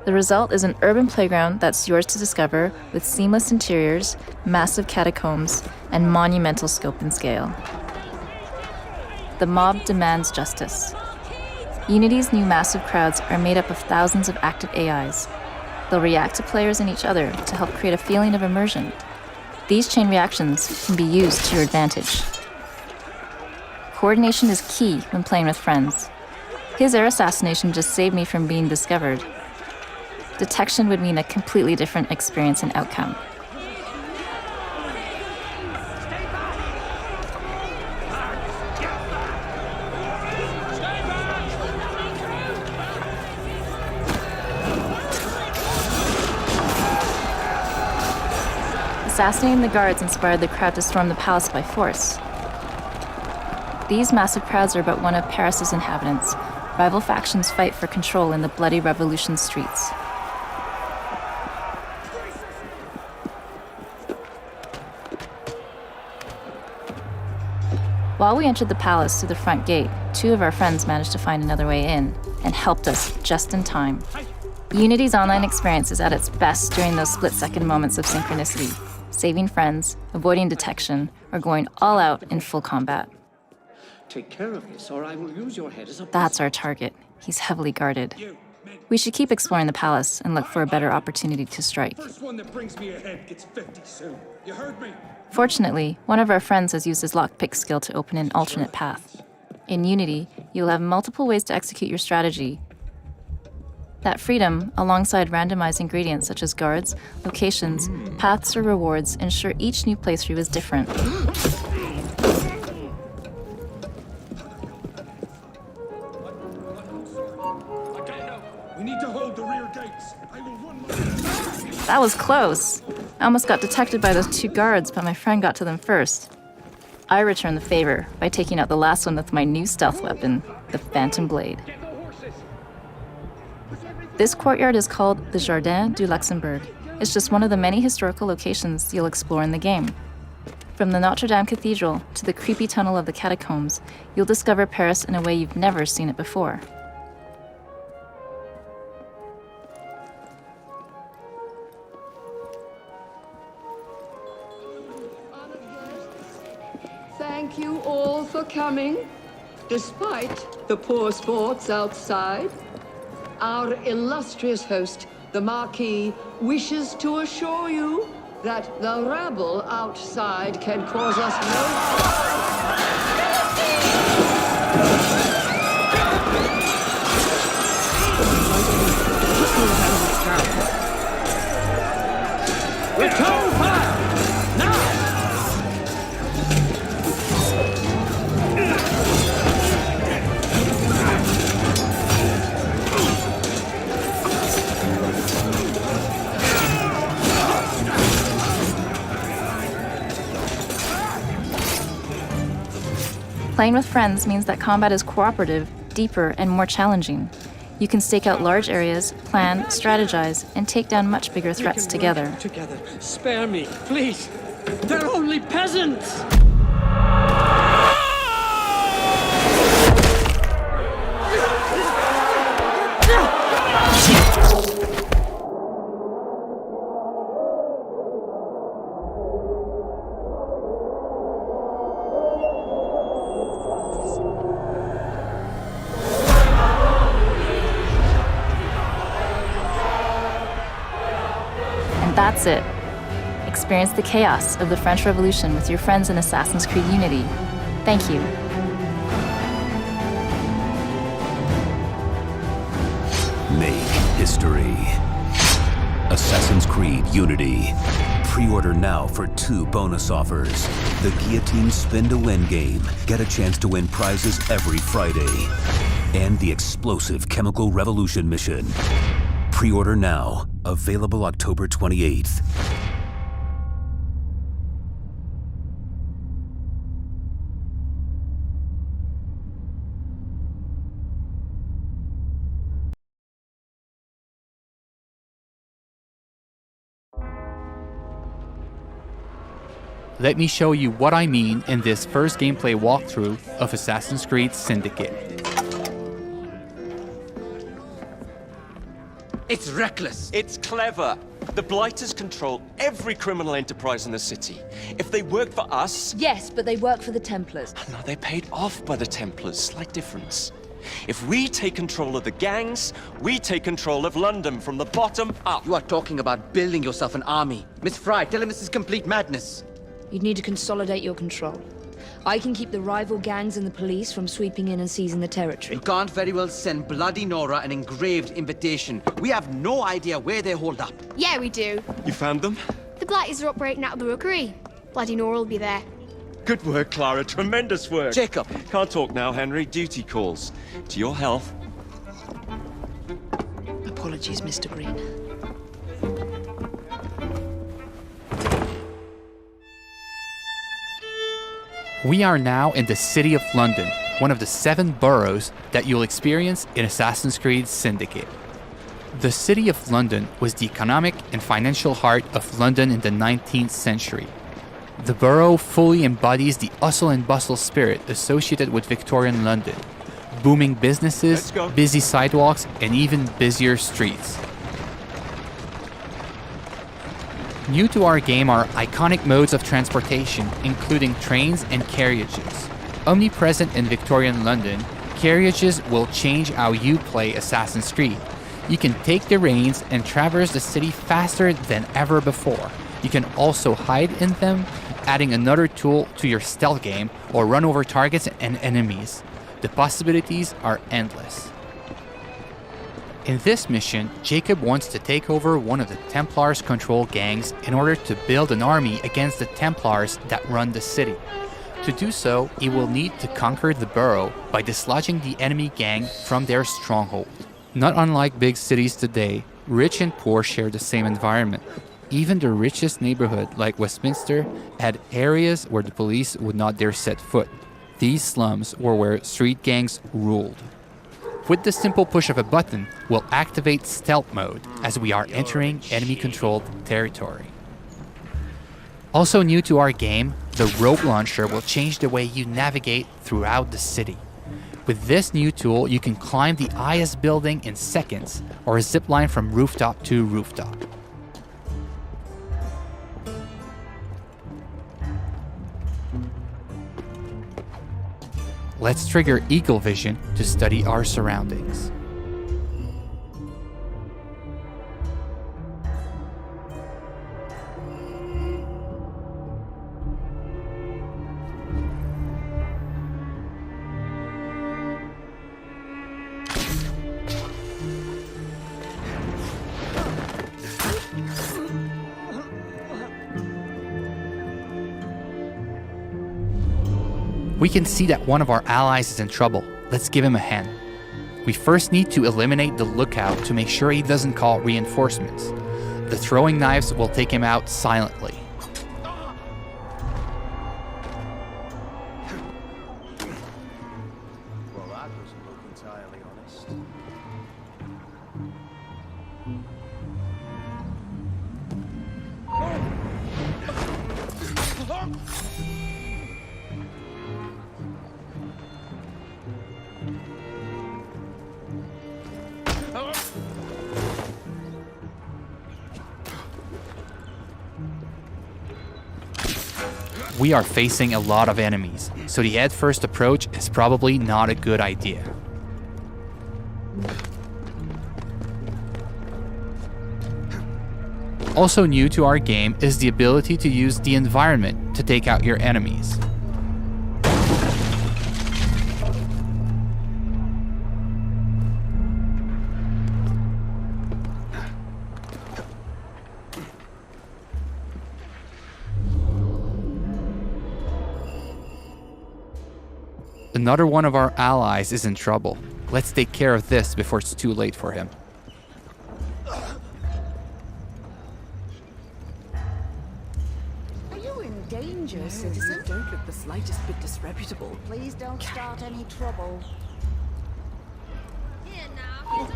The result is an urban playground that's yours to discover with seamless interiors, massive catacombs, and monumental scope and scale. The mob demands justice. Unity's new massive crowds are made up of thousands of active AIs. They'll react to players and each other to help create a feeling of immersion. These chain reactions can be used to your advantage. Coordination is key when playing with friends. His air assassination just saved me from being discovered. Detection would mean a completely different experience and outcome. Assassinating the guards inspired the crowd to storm the palace by force. These massive crowds are but one of Paris's inhabitants. Rival factions fight for control in the bloody revolution streets. While we entered the palace through the front gate, 2 of our friends managed to find another way in and helped us just in time. Unity's online experience is at its best during those split-second moments of synchronicity, saving friends, avoiding detection, or going all out in full combat. Take care of this, or I will use your head as a... That's our target. He's heavily guarded. We should keep exploring the palace and look for a better opportunity to strike. First one that brings me ahead gets 50 soon. You heard me? Fortunately, one of our friends has used his lockpick skill to open an alternate path. In Unity, you'll have multiple ways to execute your strategy. That freedom, alongside randomized ingredients such as guards, locations, paths, or rewards, ensure each new playthrough is different. We need to hold the rear gates. I will run my... That was close. I almost got detected by those 2 guards, but my friend got to them first. I returned the favor by taking out the last one with my new stealth weapon, the Phantom Blade. This courtyard is called the Jardin du Luxembourg. It's just one of the many historical locations you'll explore in the game. From the Notre Dame Cathedral to the creepy tunnel of the catacombs, you'll discover Paris in a way you've never seen it before. Thank you all for coming. Despite the poor sports outside, our illustrious host, the Marquis, wishes to assure you that the rabble outside can cause us no Return fire! Now! Playing with friends means that combat is cooperative, deeper, and more challenging. You can stake out large areas, plan, strategize, and take down much bigger threats together. Together. Spare me, please. They're only peasants! That's it. Experience the chaos of the French Revolution with your friends in Assassin's Creed Unity. Thank you. Make history. Assassin's Creed Unity. Pre-order now for 2 bonus offers. The Guillotine Spin to Win game. Get a chance to win prizes every Friday. And the explosive Chemical Revolution mission. Pre-order now. Available October 28th. Let me show you what I mean in this first gameplay walkthrough of Assassin's Creed Syndicate. It's reckless. It's clever. The Blighters control every criminal enterprise in the city. If they work for us... Yes, but they work for the Templars. No, they're paid off by the Templars. Slight difference. If we take control of the gangs, we take control of London from the bottom up. You are talking about building yourself an army. Miss Fry, tell him this is complete madness. You'd need to consolidate your control. I can keep the rival gangs and the police from sweeping in and seizing the territory. You can't very well send Bloody Nora an engraved invitation. We have no idea where they hold up. Yeah, we do. You found them? The Blighters are operating out of the rookery. Bloody Nora will be there. Good work, Clara. Tremendous work. Jacob. Can't talk now, Henry. Duty calls. To your health. Apologies, Mr. Green. We are now in the city of London, one of the 7 boroughs that you'll experience in Assassin's Creed Syndicate. The city of London was the economic and financial heart of London in the 19th century. The borough fully embodies the hustle and bustle spirit associated with Victorian London. Booming businesses, busy sidewalks, and even busier streets. New to our game are iconic modes of transportation, including trains and carriages. Omnipresent in Victorian London, carriages will change how you play Assassin's Creed. You can take the reins and traverse the city faster than ever before. You can also hide in them, adding another tool to your stealth game, or run over targets and enemies. The possibilities are endless. In this mission, Jacob wants to take over one of the Templars' controlled gangs in order to build an army against the Templars that run the city. To do so, he will need to conquer the borough by dislodging the enemy gang from their stronghold. Not unlike big cities today, rich and poor share the same environment. Even the richest neighborhood, like Westminster, had areas where the police would not dare set foot. These slums were where street gangs ruled. With the simple push of a button, we'll activate stealth mode as we are entering enemy-controlled territory. Also new to our game, the rope launcher will change the way you navigate throughout the city. With this new tool, you can climb the highest building in seconds or zipline from rooftop to rooftop. Let's trigger Eagle Vision to study our surroundings. We can see that one of our allies is in trouble. Let's give him a hand. We first need to eliminate the lookout to make sure he doesn't call reinforcements. The throwing knives will take him out silently. Well, that doesn't look entirely honest. We are facing a lot of enemies, so the head-first approach is probably not a good idea. Also new to our game is the ability to use the environment to take out your enemies. Another one of our allies is in trouble. Let's take care of this before it's too late for him. Are you in danger, citizen? You don't look the slightest bit disreputable. Please don't start any trouble. Here now,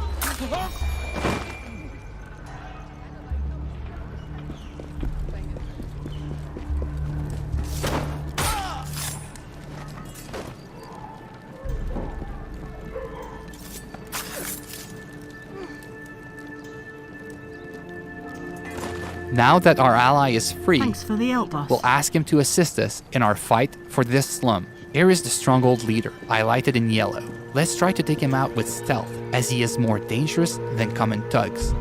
Now that our ally is free, Thanks for the help, boss. we'll ask him to assist us in our fight for this slum. Here is the stronghold leader, highlighted in yellow. Let's try to take him out with stealth, as he is more dangerous than common thugs.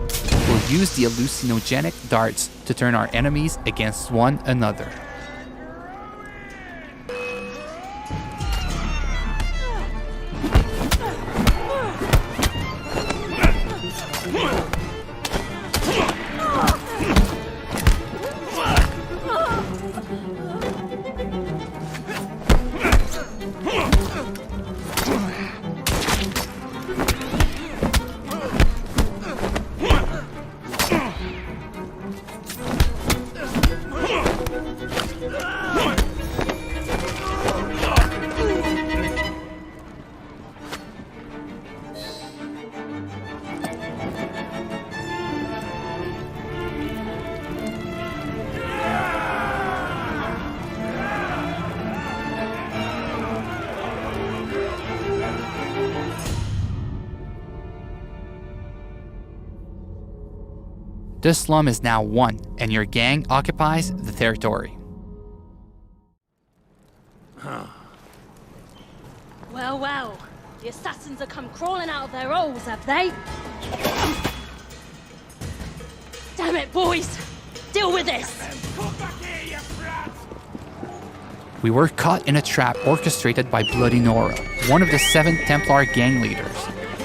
We'll use the hallucinogenic darts to turn our enemies against one another. This slum is now won, and your gang occupies the territory. Well, well. The assassins have come crawling out of their holes, have they? Damn it, boys! Deal with this! We were caught in a trap orchestrated by Bloody Nora, one of the 7 Templar gang leaders.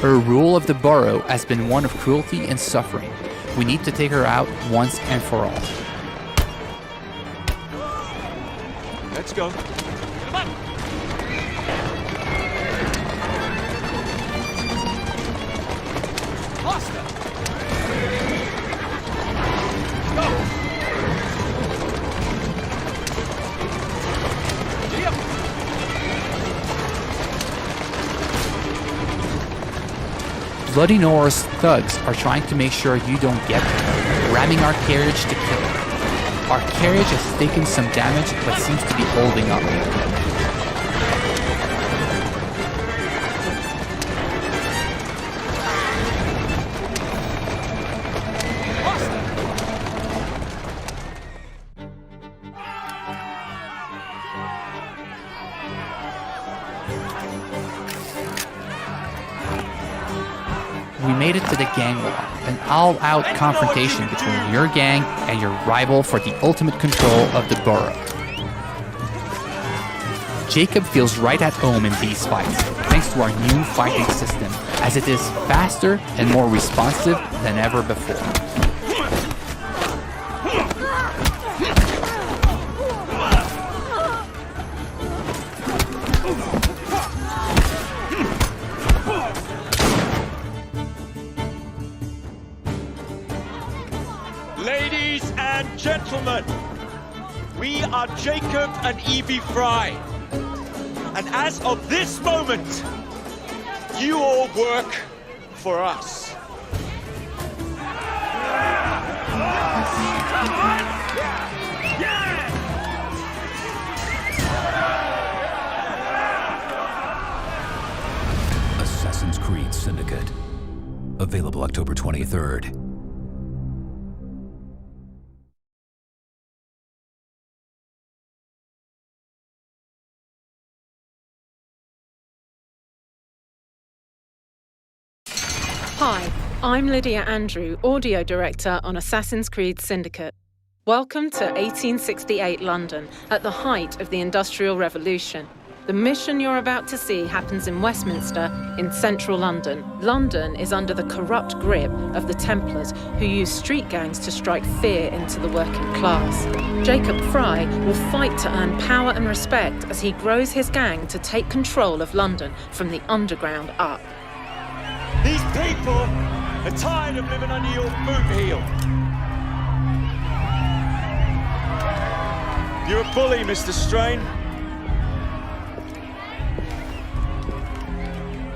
Her rule of the borough has been one of cruelty and suffering. We need to take her out once and for all. Let's go. Come on. Faster! Bloody Nora's thugs are trying to make sure you don't get there, ramming our carriage to kill it. Our carriage has taken some damage but seems to be holding up. We made it to the gang war, an all-out confrontation between your gang and your rival for the ultimate control of the borough. Jacob feels right at home in these fights, thanks to our new fighting system, as it is faster and more responsive than ever before. Ladies and gentlemen, we are Jacob and Evie Fry. And as of this moment, you all work for us. Assassin's Creed Syndicate. Available October 23rd. Hi, I'm Lydia Andrew, Audio Director on Assassin's Creed Syndicate. Welcome to 1868 London, at the height of the Industrial Revolution. The mission you're about to see happens in Westminster, in central London. London is under the corrupt grip of the Templars, who use street gangs to strike fear into the working class. Jacob Fry will fight to earn power and respect as he grows his gang to take control of London from the underground up. These people are tired of living under your boot heel. You're a bully, Mr. Strain.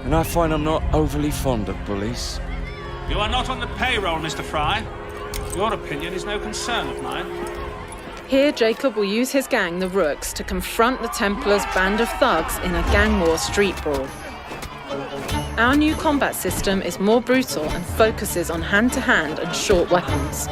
And I find I'm not overly fond of bullies. You are not on the payroll, Mr. Fry. Your opinion is no concern of mine. Here, Jacob will use his gang, the Rooks, to confront the Templars' band of thugs in a gang war street brawl. Our new combat system is more brutal and focuses on hand-to-hand and short weapons.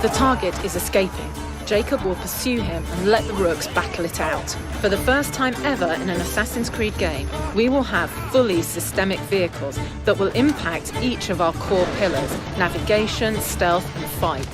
The target is escaping. Jacob will pursue him and let the Rooks battle it out. For the first time ever in an Assassin's Creed game, we will have fully systemic vehicles that will impact each of our core pillars: navigation, stealth, and fight.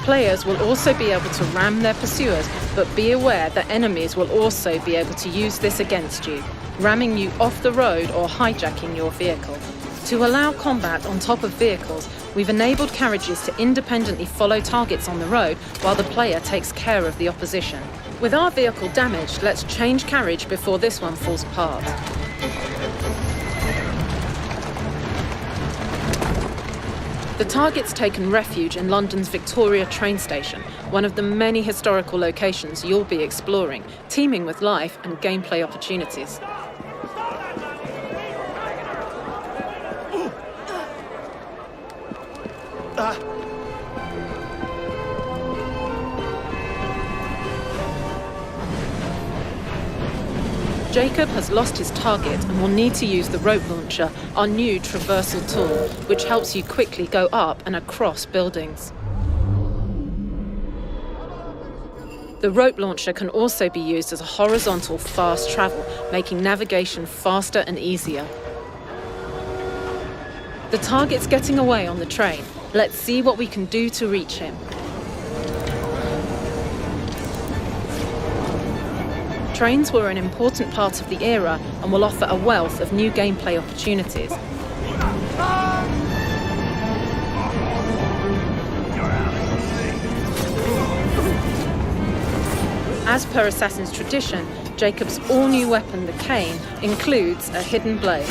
Players will also be able to ram their pursuers, but be aware that enemies will also be able to use this against you, ramming you off the road or hijacking your vehicle. To allow combat on top of vehicles, we've enabled carriages to independently follow targets on the road while the player takes care of the opposition. With our vehicle damaged, let's change carriage before this one falls apart. The target's taken refuge in London's Victoria train station, one of the many historical locations you'll be exploring, teeming with life and gameplay opportunities. Jacob has lost his target and will need to use the rope launcher, our new traversal tool, which helps you quickly go up and across buildings. The rope launcher can also be used as a horizontal fast travel, making navigation faster and easier. The target's getting away on the train. Let's see what we can do to reach him. Trains were an important part of the era and will offer a wealth of new gameplay opportunities. As per Assassin's tradition, Jacob's all-new weapon, the cane, includes a hidden blade.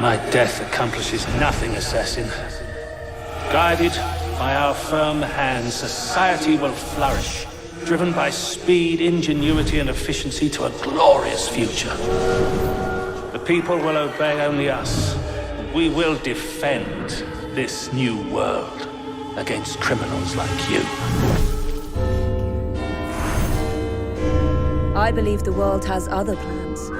My death accomplishes nothing, assassin. Guided by our firm hands, society will flourish, driven by speed, ingenuity, and efficiency to a glorious future. The people will obey only us. We will defend this new world against criminals like you. I believe the world has other plans.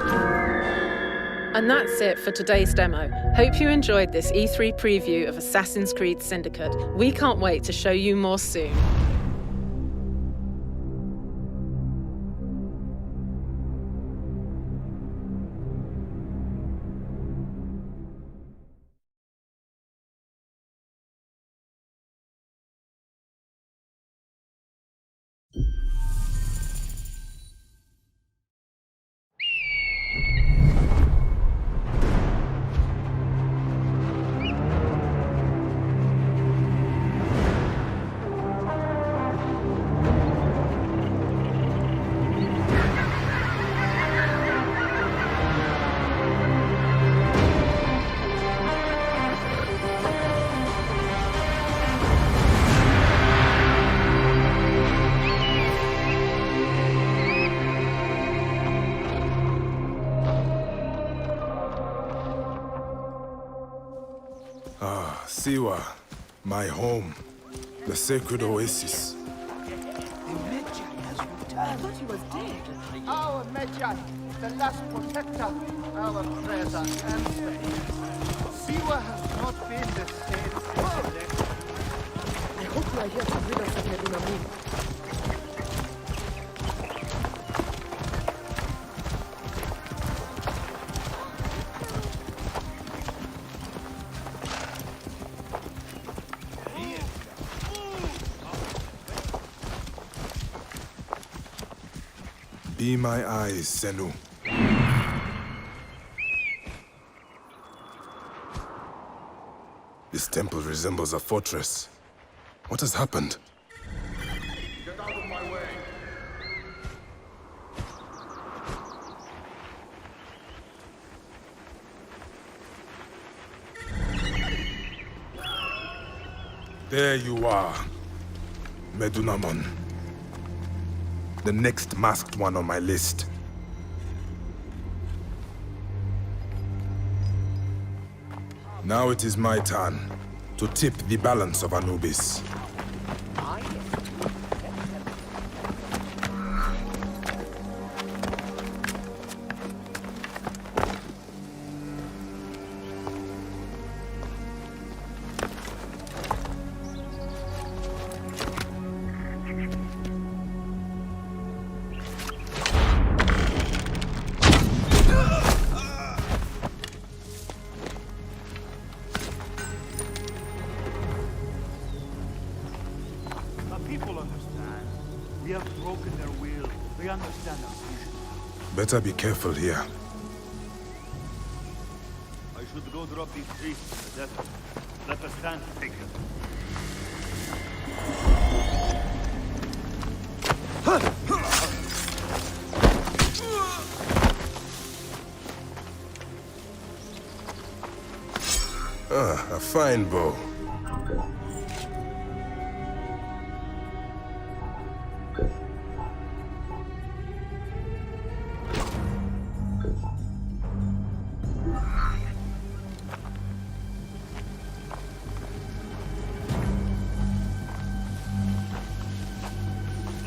And that's it for today's demo. Hope you enjoyed this E3 preview of Assassin's Creed Syndicate. We can't wait to show you more soon. Siwa, my home, the sacred oasis. The Medjay has returned. I thought he was dead. Our Magi, the last protector, our treasure and faith. Siwa has not been the same since he left. I hope you are here to rid us of Medunamun. Be my eyes, Senu. This temple resembles a fortress. What has happened? Get out of my way. There you are, Medunamon. The next masked one on my list. Now it is my turn to tip the balance of Anubis. Better be careful here. I should go drop these priests in the desert. Let us stand to take them. Ah, a fine bow.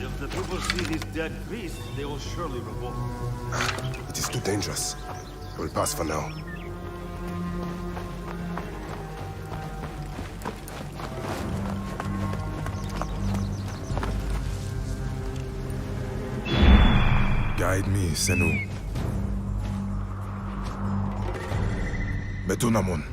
If the people see these dead priests, they will surely revolt. It is too dangerous. We'll pass for now. Guide me, Senu. Medunamon.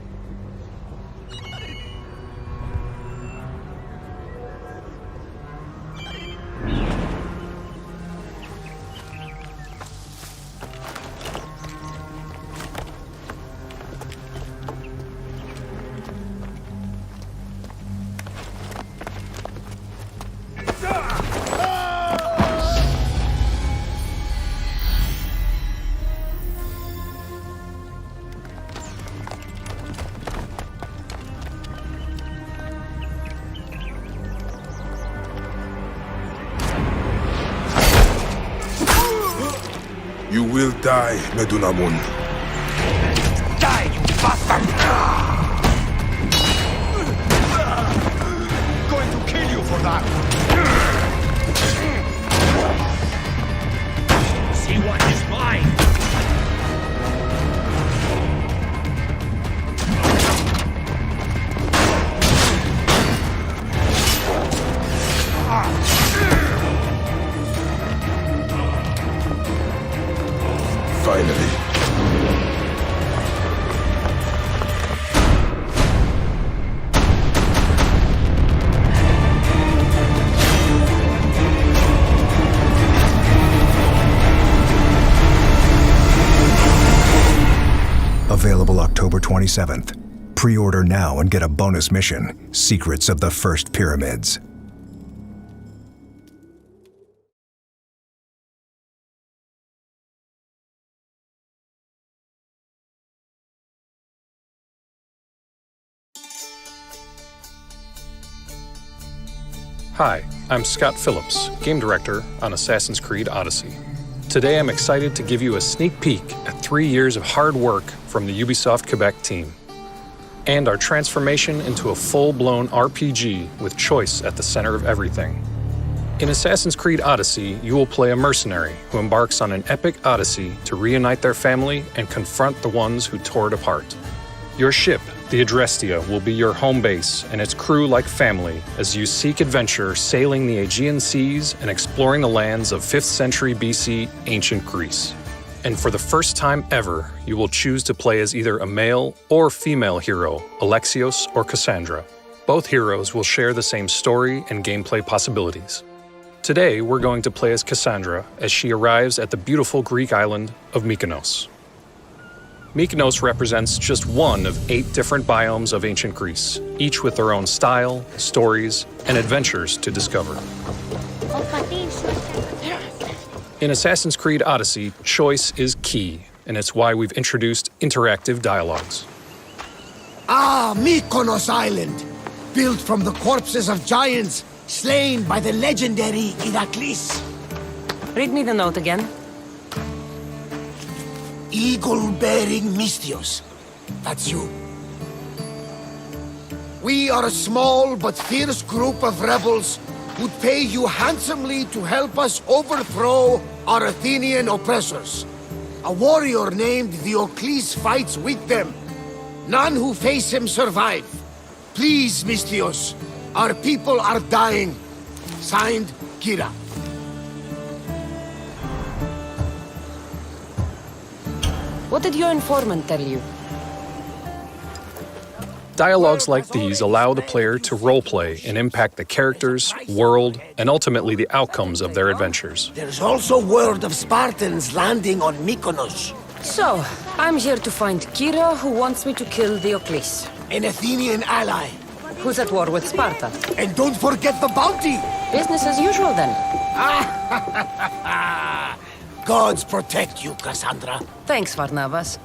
You will die, Medunamun. Die, you bastard! Going to kill you for that! See what is mine! Finally. Available October 27th. Pre-order now and get a bonus mission, Secrets of the First Pyramids. Hi, I'm Scott Phillips, Game Director on Assassin's Creed Odyssey. Today I'm excited to give you a sneak peek at 3 years of hard work from the Ubisoft Quebec team, and our transformation into a full-blown RPG with choice at the center of everything. In Assassin's Creed Odyssey, you will play a mercenary who embarks on an epic odyssey to reunite their family and confront the ones who tore it apart. Your ship, the Adrestia, will be your home base and its crew like family as you seek adventure sailing the Aegean seas and exploring the lands of 5th century BC ancient Greece. And for the first time ever, you will choose to play as either a male or female hero, Alexios or Cassandra. Both heroes will share the same story and gameplay possibilities. Today, we're going to play as Cassandra as she arrives at the beautiful Greek island of Mykonos. Mykonos represents just one of 8 different biomes of ancient Greece, each with their own style, stories, and adventures to discover. In Assassin's Creed Odyssey, choice is key, and it's why we've introduced interactive dialogues. Ah, Mykonos Island, built from the corpses of giants slain by the legendary Iraklis. Read me the note again. Eagle-bearing Mystios. That's you. We are a small but fierce group of rebels who'd pay you handsomely to help us overthrow our Athenian oppressors. A warrior named Diocles fights with them. None who face him survive. Please, Mystios, our people are dying. Signed, Kira. What did your informant tell you? Dialogues like these allow the player to roleplay and impact the characters, world, and ultimately the outcomes of their adventures. There's also word of Spartans landing on Mykonos. So, I'm here to find Kira, who wants me to kill Diocles. An Athenian ally. Who's at war with Sparta. And don't forget the bounty! Business as usual, then. Gods protect you, Cassandra. Thanks, Varnavas.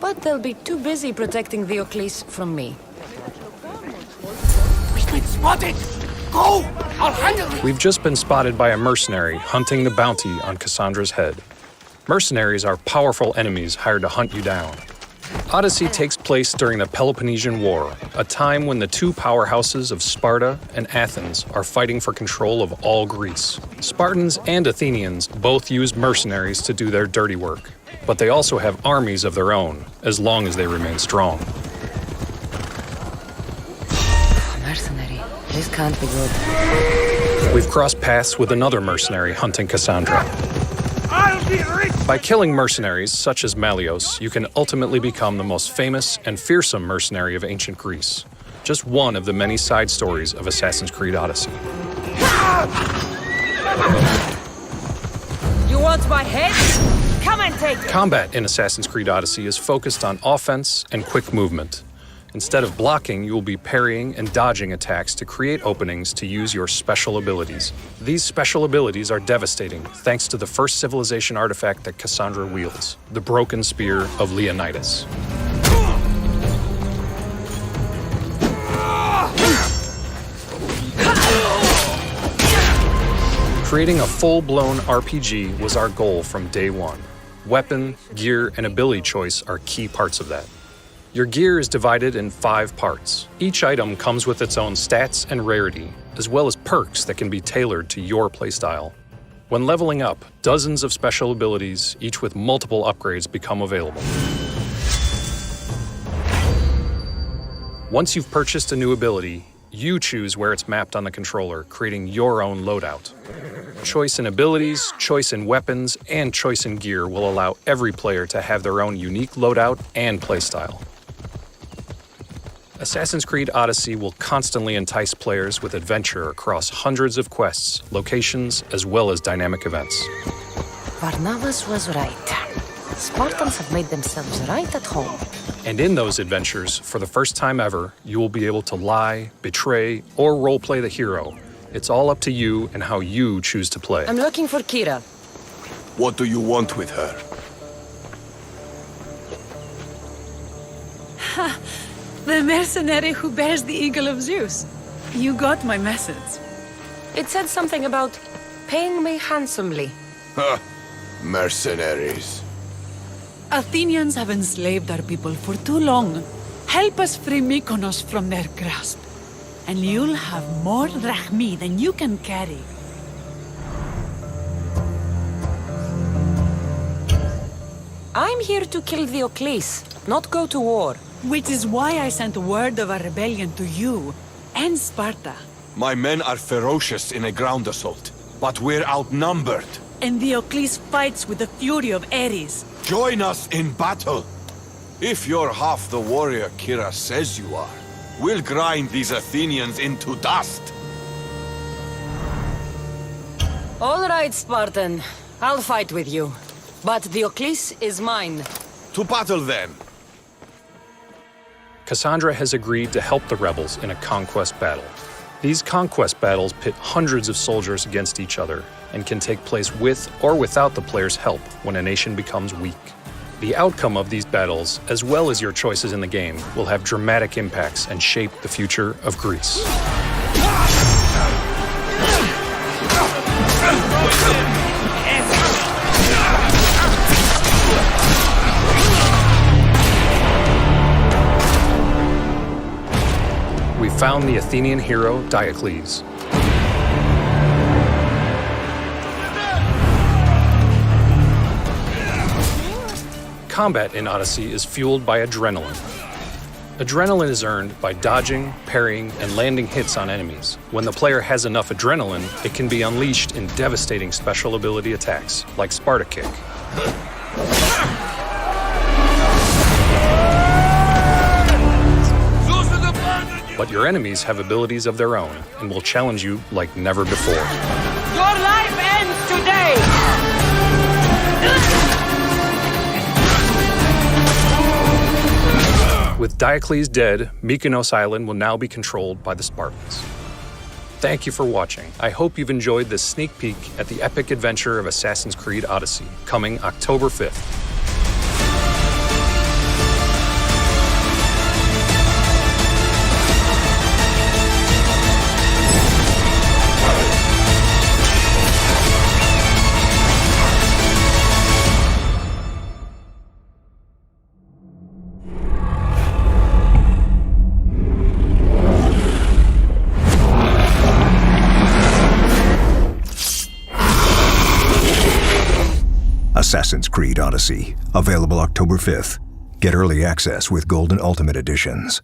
But they'll be too busy protecting Diocles from me. We've been spotted! Go! I'll handle it! We've just been spotted by a mercenary hunting the bounty on Cassandra's head. Mercenaries are powerful enemies hired to hunt you down. Odyssey takes place during the Peloponnesian War, a time when the 2 powerhouses of Sparta and Athens are fighting for control of all Greece. Spartans and Athenians both use mercenaries to do their dirty work, but they also have armies of their own, as long as they remain strong. Mercenary. This can't be good. We've crossed paths with another mercenary hunting Cassandra. By killing mercenaries such as Malios, you can ultimately become the most famous and fearsome mercenary of ancient Greece. Just one of the many side stories of Assassin's Creed Odyssey. You want my head? Come and take it! Combat in Assassin's Creed Odyssey is focused on offense and quick movement. Instead of blocking, you will be parrying and dodging attacks to create openings to use your special abilities. These special abilities are devastating thanks to the first civilization artifact that Cassandra wields, the broken spear of Leonidas. Creating a full-blown RPG was our goal from day one. Weapon, gear, and ability choice are key parts of that. Your gear is divided in 5 parts. Each item comes with its own stats and rarity, as well as perks that can be tailored to your playstyle. When leveling up, dozens of special abilities, each with multiple upgrades, become available. Once you've purchased a new ability, you choose where it's mapped on the controller, creating your own loadout. Choice in abilities, choice in weapons, and choice in gear will allow every player to have their own unique loadout and playstyle. Assassin's Creed Odyssey will constantly entice players with adventure across hundreds of quests, locations, as well as dynamic events. Varnavas was right. Spartans have made themselves right at home. And in those adventures, for the first time ever, you will be able to lie, betray, or roleplay the hero. It's all up to you and how you choose to play. I'm looking for Kira. What do you want with her? Ha! The mercenary who bears the eagle of Zeus. You got my message. It said something about paying me handsomely. Ha! Mercenaries. Athenians have enslaved our people for too long. Help us free Mykonos from their grasp, and you'll have more drachmi than you can carry. I'm here to kill the Oclis, not go to war. Which is why I sent word of a rebellion to you and Sparta. My men are ferocious in a ground assault, but we're outnumbered. And the Oclis fights with the fury of Ares. Join us in battle. If you're half the warrior Kira says you are, we'll grind these Athenians into dust. All right, Spartan. I'll fight with you. But the Oclis is mine. To battle then. Cassandra has agreed to help the rebels in a conquest battle. These conquest battles pit hundreds of soldiers against each other and can take place with or without the player's help when a nation becomes weak. The outcome of these battles, as well as your choices in the game, will have dramatic impacts and shape the future of Greece. We found the Athenian hero Diocles. Combat in Odyssey is fueled by adrenaline. Adrenaline is earned by dodging, parrying, and landing hits on enemies. When the player has enough adrenaline, it can be unleashed in devastating special ability attacks, like Sparta Kick. But your enemies have abilities of their own and will challenge you like never before. Your life ends today! With Diocles dead, Mykonos Island will now be controlled by the Spartans. Thank you for watching. I hope you've enjoyed this sneak peek at the epic adventure of Assassin's Creed Odyssey, coming October 5th. Assassin's Creed Odyssey, available October 5th. Get early access with Gold and Ultimate editions.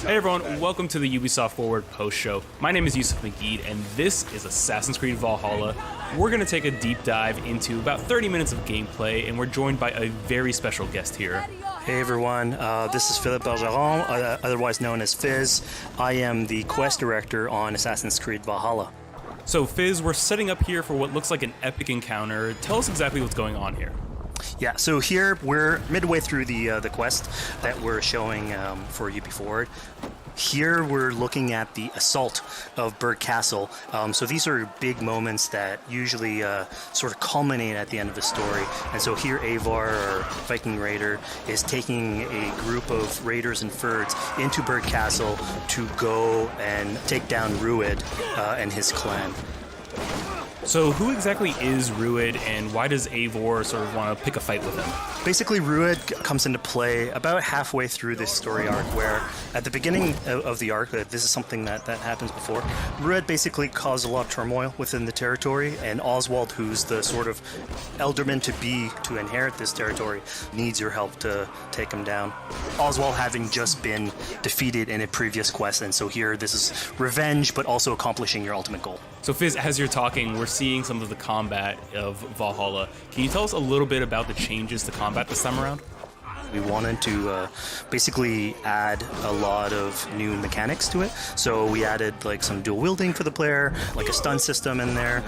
Hey everyone, welcome to the Ubisoft Forward post show. My name is Yusuf McGeed, and this is Assassin's Creed Valhalla. We're going to take a deep dive into about 30 minutes of gameplay, and we're joined by a very special guest here. Hey everyone, this is Philippe Bergeron, otherwise known as Fizz. I am the quest director on Assassin's Creed Valhalla. So Fizz, we're setting up here for what looks like an epic encounter. Tell us exactly what's going on here. Yeah, so here we're midway through the quest that we're showing for UB Forward. Here we're looking at the assault of Berg Castle. So these are big moments that usually sort of culminate at the end of the story. And so here Eivor, or Viking Raider, is taking a group of raiders and Fyrds into Berg Castle to go and take down Rued and his clan. So who exactly is Rued, and why does Eivor sort of want to pick a fight with him? Basically, Rued comes into play about halfway through this story arc, where at the beginning of the arc, this is something that happens before, Rued basically caused a lot of turmoil within the territory, and Oswald, who's the sort of elderman to inherit this territory, needs your help to take him down. Oswald having just been defeated in a previous quest, and so here this is revenge, but also accomplishing your ultimate goal. So Fizz, as you're talking, we're seeing some of the combat of Valhalla. Can you tell us a little bit about the changes to combat this time around? We wanted to basically add a lot of new mechanics to it. So we added like some dual wielding for the player, like a stun system in there.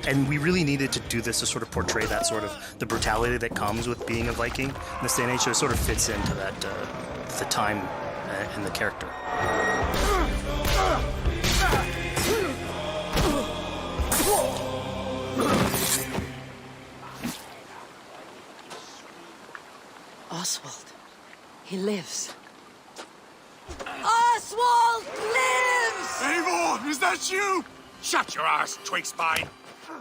And we really needed to do this to sort of portray that sort of the brutality that comes with being a Viking in this day and age. So it sort of fits into that, the time and the character. Oswald. He lives. Oswald lives! Eivor, is that you? Shut your ass, twig spine.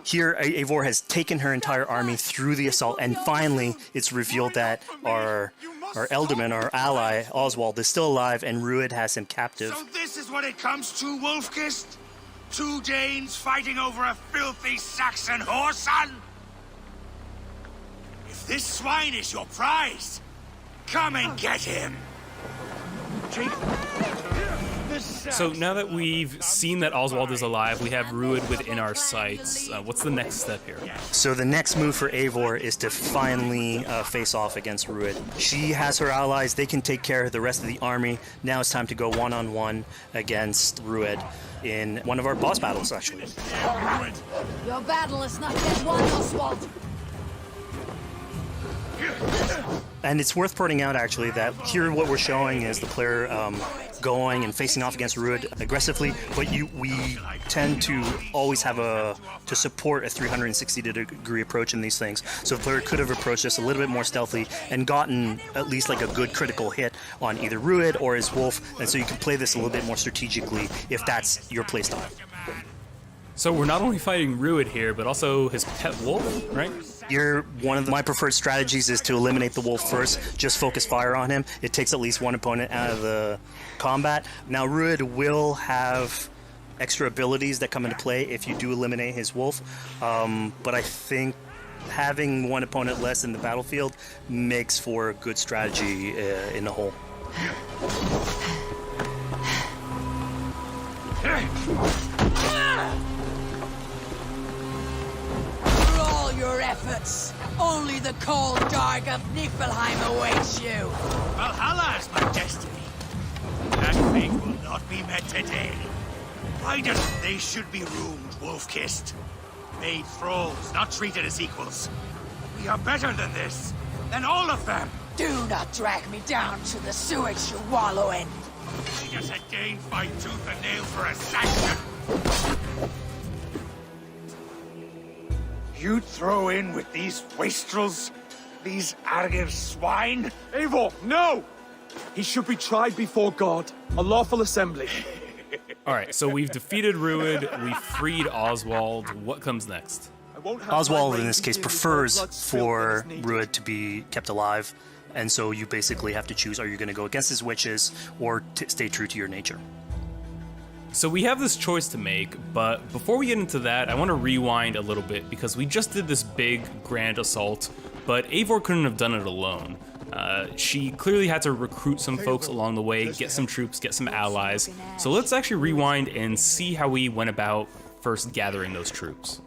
Here, Eivor has taken her entire army through the assault, and finally it's revealed that our Elderman, our ally, Oswald, is still alive, and Rued has him captive. So this is what it comes to, Wolfkist? 2 Danes fighting over a filthy Saxon whoreson? If this swine is your prize, come and get him. So now that we've seen that Oswald is alive, we have Rued within our sights. What's the next step here? So the next move for Eivor is to finally face off against Rued. She has her allies. They can take care of the rest of the army. Now it's time to go one-on-one against Rued in one of our boss battles, actually. Your battle is not yet won, Oswald. And it's worth pointing out, actually, that here what we're showing is the player going and facing off against Rued aggressively, but we tend to always have to support a 360-degree approach in these things. So the player could have approached this a little bit more stealthily and gotten at least like a good critical hit on either Rued or his wolf, and so you can play this a little bit more strategically if that's your playstyle. So we're not only fighting Rued here, but also his pet wolf, right? One of my preferred strategies is to eliminate the wolf first, just focus fire on him. It takes at least one opponent out of the combat. Now, Rued will have extra abilities that come into play if you do eliminate his wolf, but I think having one opponent less in the battlefield makes for a good strategy in the whole. Your efforts. Only the cold dark of Niflheim awaits you. Valhalla is my destiny. That fate will not be met today. Why doesn't they should be roomed, wolf-kissed? Made thralls, not treated as equals. We are better than this. Than all of them. Do not drag me down to the sewage you wallow in. We just had Dane fight tooth and nail for a Saxon. You'd throw in with these wastrels? These Argir swine? Eivor, no! He should be tried before God, a lawful assembly. Alright, so we've defeated Rued, we freed Oswald. What comes next? Oswald, in this case, prefers for Rued to be kept alive, and so you basically have to choose, are you going to go against his wishes or stay true to your nature? So we have this choice to make, but before we get into that, I want to rewind a little bit because we just did this big, grand assault, but Eivor couldn't have done it alone. She clearly had to recruit some folks along the way, get some troops, get some allies. So let's actually rewind and see how we went about first gathering those troops.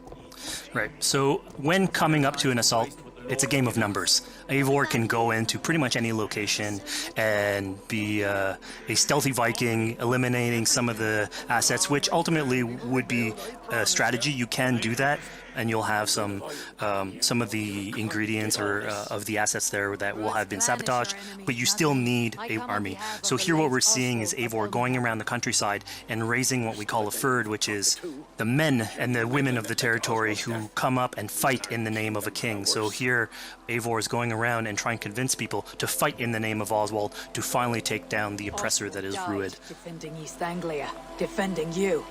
Right, so when coming up to an assault, it's a game of numbers. Eivor can go into pretty much any location and be a stealthy Viking, eliminating some of the assets, which ultimately would be a strategy. You can do that, and you'll have some of the ingredients or of the assets there that will have been sabotaged, but you still need an army. So here what we're seeing is Eivor going around the countryside and raising what we call a fyrd, which is the men and the women of the territory who come up and fight in the name of a king. So here Eivor is going around and trying to convince people to fight in the name of Oswald to finally take down the oppressor that is Rued. Defending East Anglia, defending you.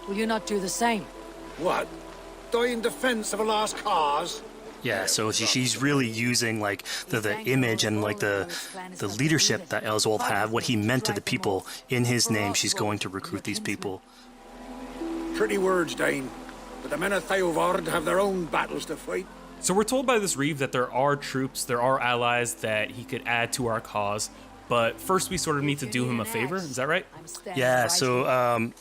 Will you not do the same? What? Die in defense of a lost cause? Yeah, so she's really using like the image and like the leadership that Oswald had, what he meant to the people in his name. She's going to recruit these people. Pretty words, Dane. But the men of Theovard have their own battles to fight. So we're told by this Reeve that there are troops, there are allies that he could add to our cause, but first we sort of need to do him a favor, is that right? Yeah, so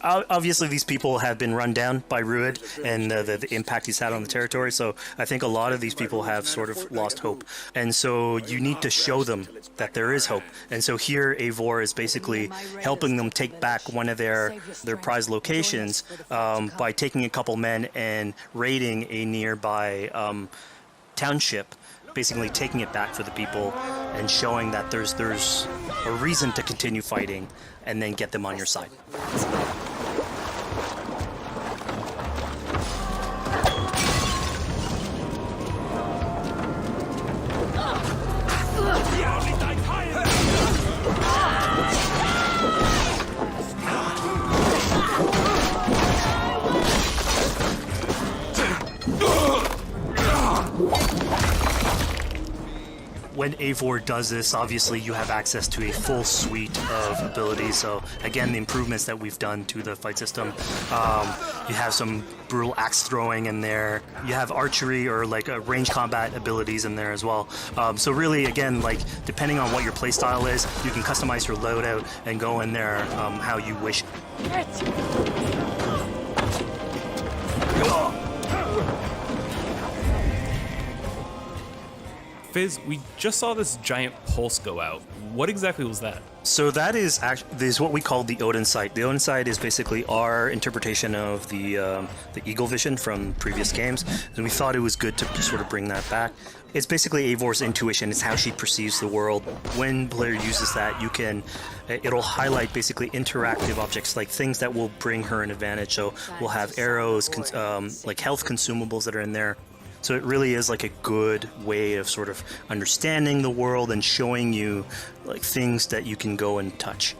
obviously these people have been run down by Rued and the impact he's had on the territory, so I think a lot of these people have sort of lost hope. And so you need to show them that there is hope. And so here Eivor is basically helping them take back one of their prized locations by taking a couple men and raiding a nearby township, basically taking it back for the people and showing that there's a reason to continue fighting and then get them on your side. when Eivor does this, obviously you have access to a full suite of abilities. So again, the improvements that we've done to the fight system. You have some brutal axe throwing in there. You have archery or like range combat abilities in there as well. So really, again, like depending on what your playstyle is, you can customize your loadout and go in there how you wish. Fizz, we just saw this giant pulse go out. What exactly was that? So that is what we call the Odin sight. The Odin sight is basically our interpretation of the eagle vision from previous games, and we thought it was good to sort of bring that back. It's basically Eivor's intuition. It's how she perceives the world. When the player uses that, it'll highlight basically interactive objects, like things that will bring her an advantage. So we'll have arrows, like health consumables that are in there. So it really is like a good way of sort of understanding the world and showing you like things that you can go and touch.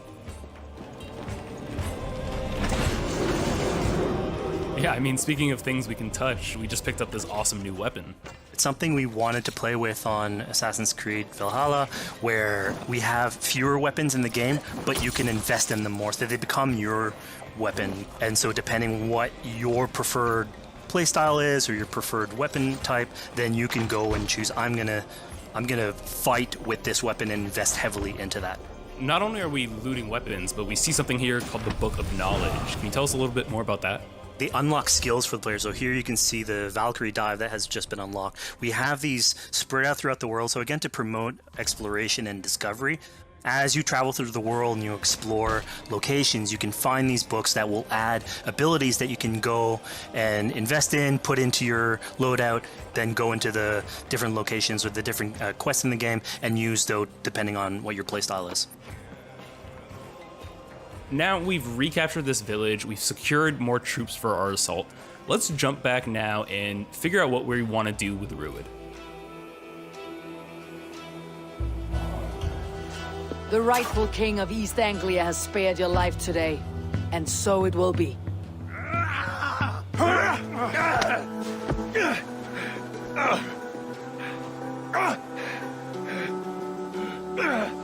Yeah, I mean, speaking of things we can touch, we just picked up this awesome new weapon. It's something we wanted to play with on Assassin's Creed Valhalla, where we have fewer weapons in the game, but you can invest in them more, so they become your weapon. And so depending what your preferred playstyle is or your preferred weapon type, then you can go and choose, I'm gonna fight with this weapon and invest heavily into that. Not only are we looting weapons, but we see something here called the Book of Knowledge. Can you tell us a little bit more about that? They unlock skills for the player. So here you can see the Valkyrie dive that has just been unlocked. We have these spread out throughout the world, so again, to promote exploration and discovery. As you travel through the world and you explore locations, you can find these books that will add abilities that you can go and invest in, put into your loadout, then go into the different locations or the different quests in the game and use those depending on what your playstyle is. Now we've recaptured this village, we've secured more troops for our assault. Let's jump back now and figure out what we want to do with Rued. The rightful king of East Anglia has spared your life today, and so it will be.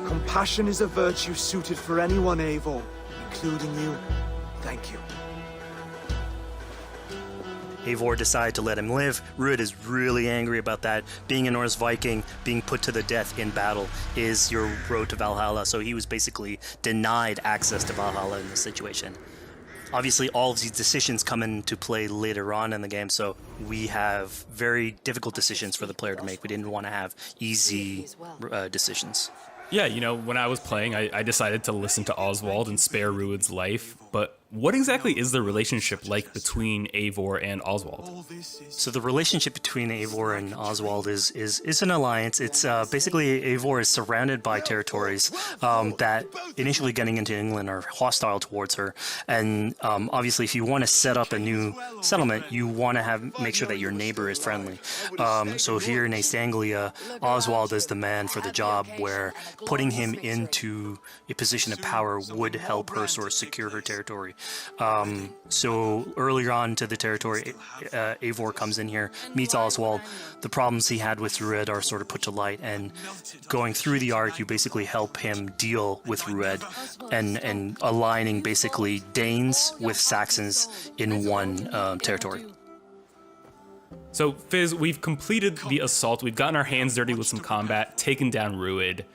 Compassion is a virtue suited for anyone, Eivor, including you. Thank you. Eivor decided to let him live. Rued is really angry about that. Being a Norse Viking, being put to the death in battle is your road to Valhalla, so he was basically denied access to Valhalla in this situation. Obviously, all of these decisions come into play later on in the game, so we have very difficult decisions for the player to make. We didn't want to have easy decisions. Yeah, you know, when I was playing, I decided to listen to Oswald and spare Rued's life, but what exactly is the relationship like between Eivor and Oswald? So the relationship between Eivor and Oswald is an alliance. It's basically Eivor is surrounded by territories that initially getting into England are hostile towards her, and obviously if you want to set up a new settlement, you want to make sure that your neighbor is friendly. So here in East Anglia, Oswald is the man for the job, where putting him into a position of power would help her sort of secure her territory. So earlier on to the territory, Eivor comes in here, meets Oswald. The problems he had with Rued are sort of put to light, and going through the arc, you basically help him deal with Rued and aligning basically Danes with Saxons in one territory. So, Fizz, we've completed the assault, we've gotten our hands dirty with some combat, taken down Rued.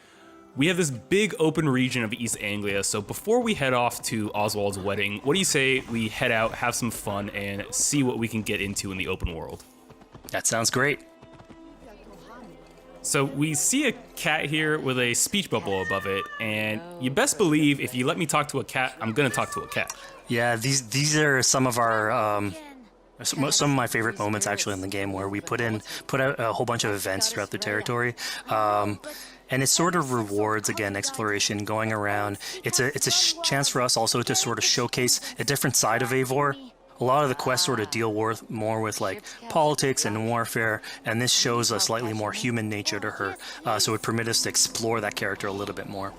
We have this big open region of East Anglia, so before we head off to Oswald's wedding, what do you say we head out, have some fun, and see what we can get into in the open world? That sounds great. So we see a cat here with a speech bubble above it, and you best believe if you let me talk to a cat, I'm gonna talk to a cat. Yeah, these are some of our some of my favorite moments actually in the game, where we put out a whole bunch of events throughout the territory. And it sort of rewards, again, exploration, going around. It's a chance for us also to sort of showcase a different side of Eivor. A lot of the quests sort of deal more with like politics and warfare, and this shows a slightly more human nature to her. So it permits us to explore that character a little bit more.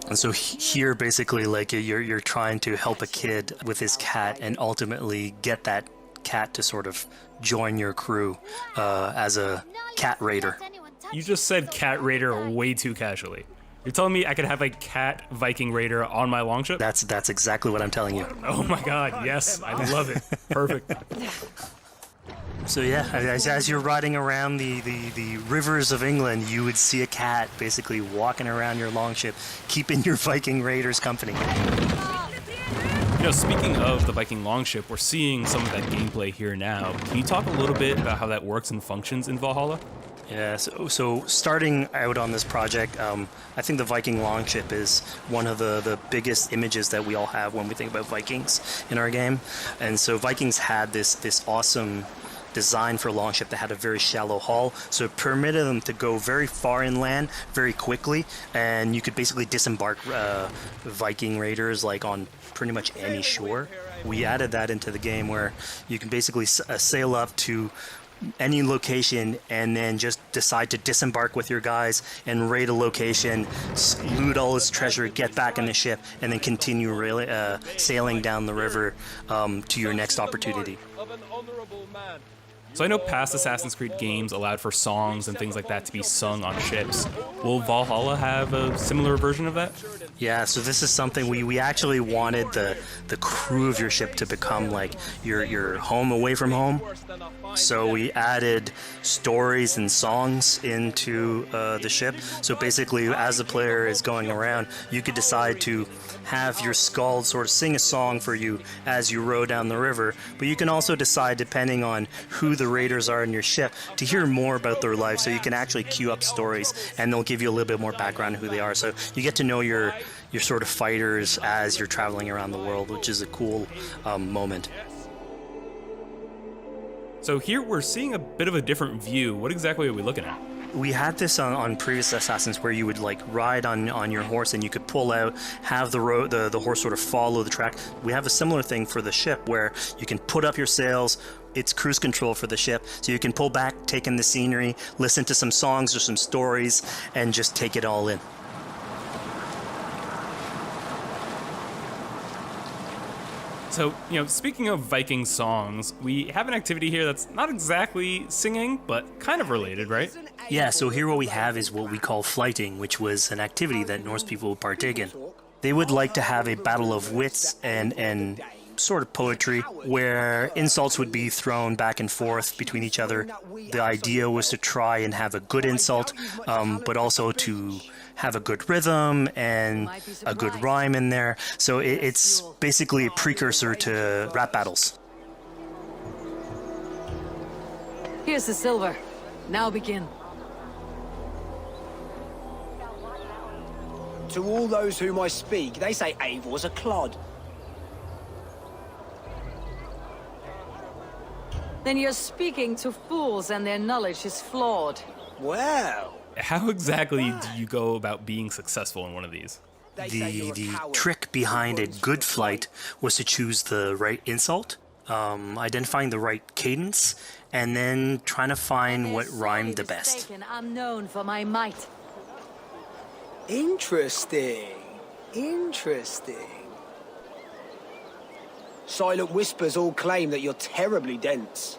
And so here, basically, like you're trying to help a kid with his cat, and ultimately get that cat to sort of join your crew as a cat raider. You just said cat raider way too casually. You're telling me I could have a cat Viking raider on my longship? That's exactly what I'm telling you. Oh my god, yes, I love it. Perfect. So yeah, as you're riding around the rivers of England, you would see a cat basically walking around your longship, keeping your Viking raiders company. You know, speaking of the Viking longship, we're seeing some of that gameplay here now. Can you talk a little bit about how that works and functions in Valhalla? Yeah, so starting out on this project, I think the Viking longship is one of the biggest images that we all have when we think about Vikings in our game. And so Vikings had this awesome design for longship that had a very shallow hull, so it permitted them to go very far inland very quickly, and you could basically disembark Viking raiders like on pretty much any shore. We added that into the game where you can basically sail up to any location and then just decide to disembark with your guys and raid a location, loot all its treasure, get back in the ship, and then continue sailing down the river to your next opportunity. So I know past Assassin's Creed games allowed for songs and things like that to be sung on ships. Will Valhalla have a similar version of that? Yeah, so this is something we actually wanted the crew of your ship to become like your home away from home. So we added stories and songs into the ship. So basically, as the player is going around, you could decide to have your skald sort of sing a song for you as you row down the river. But you can also decide, depending on who the raiders are in your ship, to hear more about their life. So you can actually queue up stories, and they'll give you a little bit more background on who they are. So you get to know your sort of fighters as you're traveling around the world, which is a cool moment. So here we're seeing a bit of a different view. What exactly are we looking at? We had this on previous Assassins where you would like ride on your horse and you could pull out, have the horse sort of follow the track. We have a similar thing for the ship where you can put up your sails. It's cruise control for the ship, so you can pull back, take in the scenery, listen to some songs or some stories, and just take it all in. So, speaking of Viking songs, we have an activity here that's not exactly singing, but kind of related, right? Yeah, so here what we have is what we call flighting, which was an activity that Norse people would partake in. They would like to have a battle of wits and sort of poetry where insults would be thrown back and forth between each other. The idea was to try and have a good insult, but also to have a good rhythm and a good rhyme in there. So it's basically a precursor to rap battles. Here's the silver. Now begin. To all those whom I speak, they say Eivor's a clod. Then you're speaking to fools and their knowledge is flawed. Well... How exactly do you go about being successful in one of these? The trick behind a good flight was to choose the right insult, identifying the right cadence, and then trying to find what rhymed the best. I'm known for my might. Interesting. Silent whispers all claim that you're terribly dense.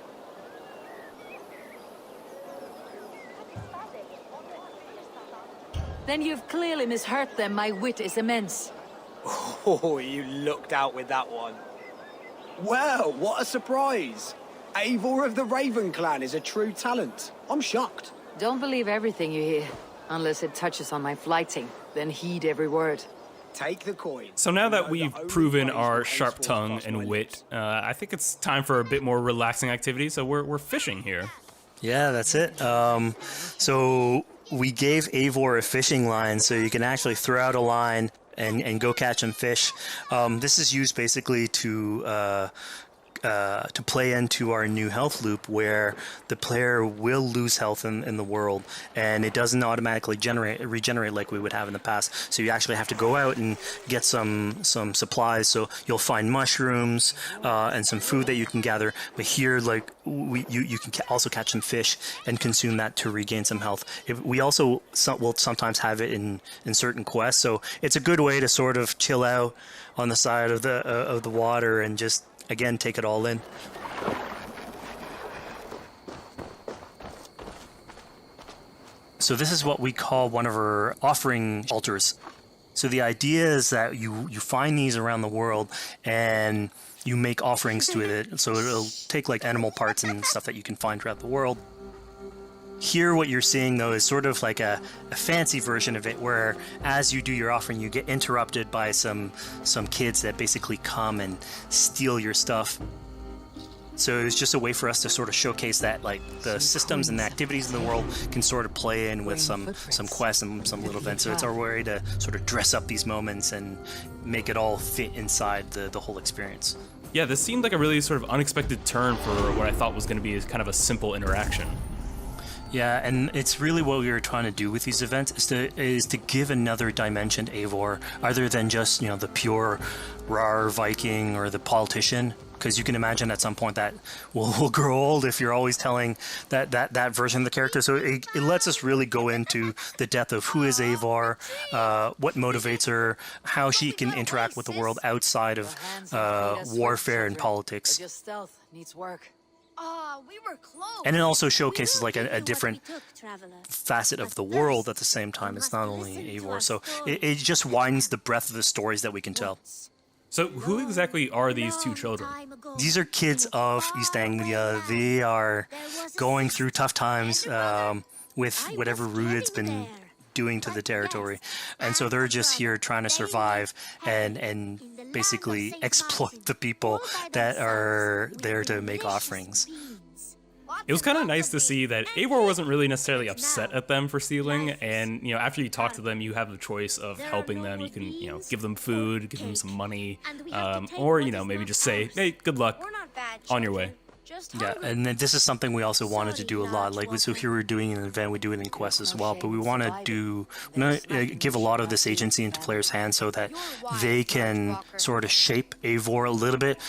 Then you've clearly misheard them. My wit is immense. Oh, you looked out with that one. Well, what a surprise. Eivor of the Raven Clan is a true talent. I'm shocked. Don't believe everything you hear, unless it touches on my flighting. Then heed every word. Take the coin. So now that we've proven our sharp tongue and wit, I think it's time for a bit more relaxing activity. So we're fishing here. Yeah, that's it. So we gave Eivor a fishing line, so you can actually throw out a line and go catch some fish. This is used basically to play into our new health loop where the player will lose health in the world, and it doesn't automatically regenerate like we would have in the past. So you actually have to go out and get some supplies. So you'll find mushrooms and some food that you can gather. But here, like you can also catch some fish and consume that to regain some health. We also will sometimes have it in certain quests. So it's a good way to sort of chill out on the side of the water and just, again, take it all in. So this is what we call one of our offering altars. So the idea is that you find these around the world and you make offerings to it. So it'll take like animal parts and stuff that you can find throughout the world. Here what you're seeing though is sort of like a fancy version of it, where as you do your offering you get interrupted by some kids that basically come and steal your stuff. So it's just a way for us to sort of showcase that like the systems and the activities in the world can sort of play in with some quests and some little events. So it's our way to sort of dress up these moments and make it all fit inside the whole experience. Yeah, this seemed like a really sort of unexpected turn for what I thought was going to be kind of a simple interaction. Yeah, and it's really what we were trying to do with these events is to give another dimension to Eivor, other than just, you know, the pure rar Viking or the politician. Because you can imagine at some point that will grow old if you're always telling that version of the character. So it lets us really go into the depth of who is Eivor, what motivates her, how she can interact with the world outside of warfare and politics. Your stealth needs work. We were close. And it also showcases like a different facet of the world at the same time. It's not only Eivor. So it just widens the breadth of the stories that we can tell. So who exactly are these two children? These are kids of East Anglia. They are going through tough times with whatever Rued's been doing to the territory. And so they're just here trying to survive and basically exploit the people that are there to make offerings. It was kind of nice to see that Eivor wasn't really necessarily upset at them for stealing, and, you know, after you talk to them, you have the choice of helping them. You can, you know, give them food, give them some money, or, you know, maybe just say, hey, good luck, on your way. Yeah, and then this is something we also wanted to do a lot. Like, so here we're doing an event, we do it in quests as well, but we want to give a lot of this agency into players' hands so that they can sort of shape Eivor a little bit.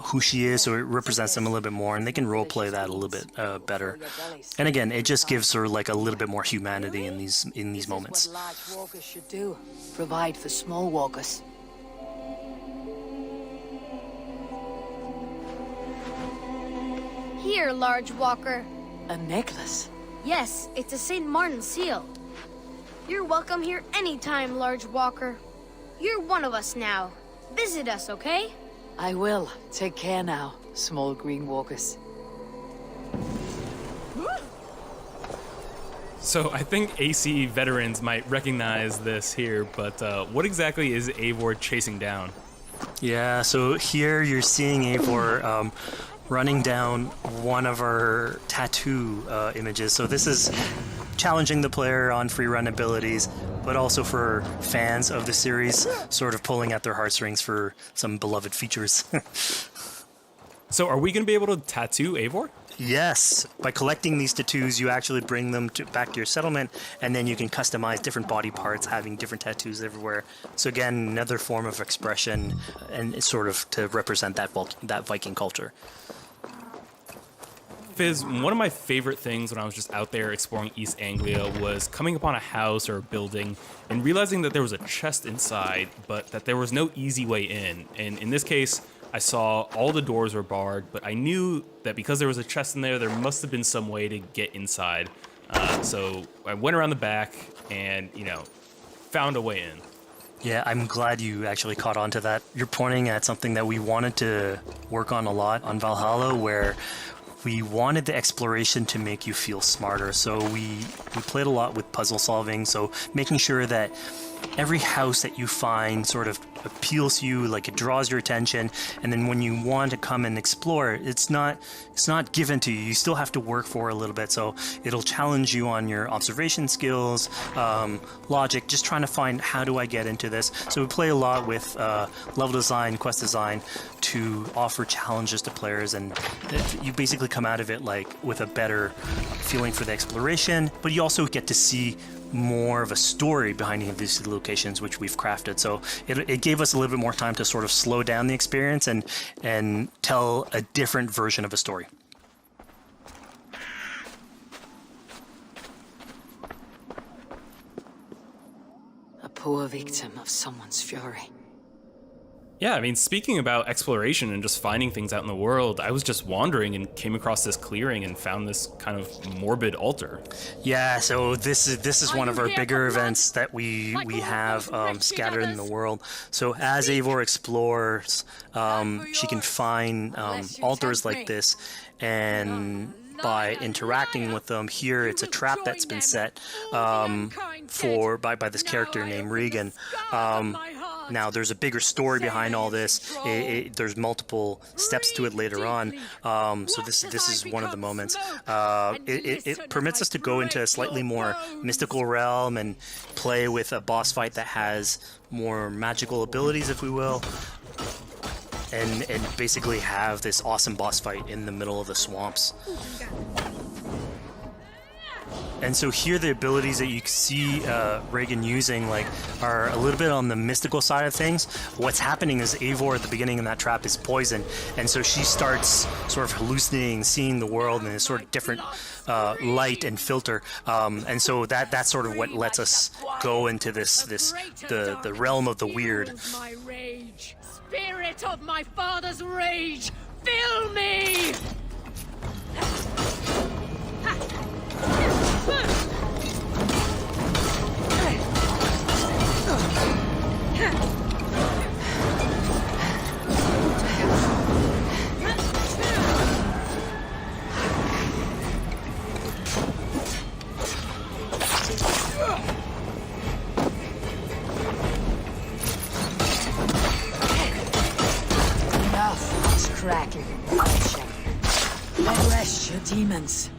Who she is, so it represents them a little bit more, and they can roleplay that a little bit better. And again, it just gives her like a little bit more humanity in these moments. This is what large walkers should do. Provide for small walkers. Here, large walker. A necklace? Yes, it's a St. Martin seal. You're welcome here anytime, large walker. You're one of us now. Visit us, okay? I will. Take care now, small green walkers. So I think AC veterans might recognize this here, but what exactly is Eivor chasing down? Yeah, so here you're seeing Eivor running down one of our tattoo images. So this is challenging the player on free run abilities, but also for fans of the series, sort of pulling at their heartstrings for some beloved features. So are we going to be able to tattoo Eivor? Yes. By collecting these tattoos, you actually bring them back to your settlement, and then you can customize different body parts, having different tattoos everywhere. So again, another form of expression, and it's sort of to represent that Viking culture. Fizz, one of my favorite things when I was just out there exploring East Anglia was coming upon a house or a building and realizing that there was a chest inside, but that there was no easy way in. And in this case, I saw all the doors were barred, but I knew that because there was a chest in there, there must have been some way to get inside. So I went around the back and, you know, found a way in. Yeah, I'm glad you actually caught on to that. You're pointing at something that we wanted to work on a lot on Valhalla, where we wanted the exploration to make you feel smarter. So we played a lot with puzzle solving, so making sure that every house that you find sort of appeals to you, like it draws your attention, and then when you want to come and explore, it's not given to you. You still have to work for it a little bit, so it'll challenge you on your observation skills, logic, just trying to find how do I get into this. So we play a lot with level design, quest design to offer challenges to players, and you basically come out of it like with a better feeling for the exploration, but you also get to see more of a story behind any of these locations, which we've crafted. So it gave us a little bit more time to sort of slow down the experience and tell a different version of a story. A poor victim of someone's fury. Yeah, I mean, speaking about exploration and just finding things out in the world, I was just wandering and came across this clearing and found this kind of morbid altar. Yeah, so this is one of our bigger events that we have scattered in the world. So as Eivor explores, she can find altars like this, and by interacting with them, here it's a trap that's been set by this character named Regan. Now, there's a bigger story behind all this. There's multiple steps to it later on. So this is one of the moments. It permits us to go into a slightly more mystical realm and play with a boss fight that has more magical abilities, if we will. And basically have this awesome boss fight in the middle of the swamps. And so here the abilities that you see Regan using are a little bit on the mystical side of things. What's happening is Eivor at the beginning in that trap is poisoned, and so she starts sort of hallucinating, seeing the world in a sort of different light and filter. And so that's sort of what lets us go into the realm of the weird. My rage, spirit of my father's rage, fill me! Enough is cracking and crunching. Arrest your demons.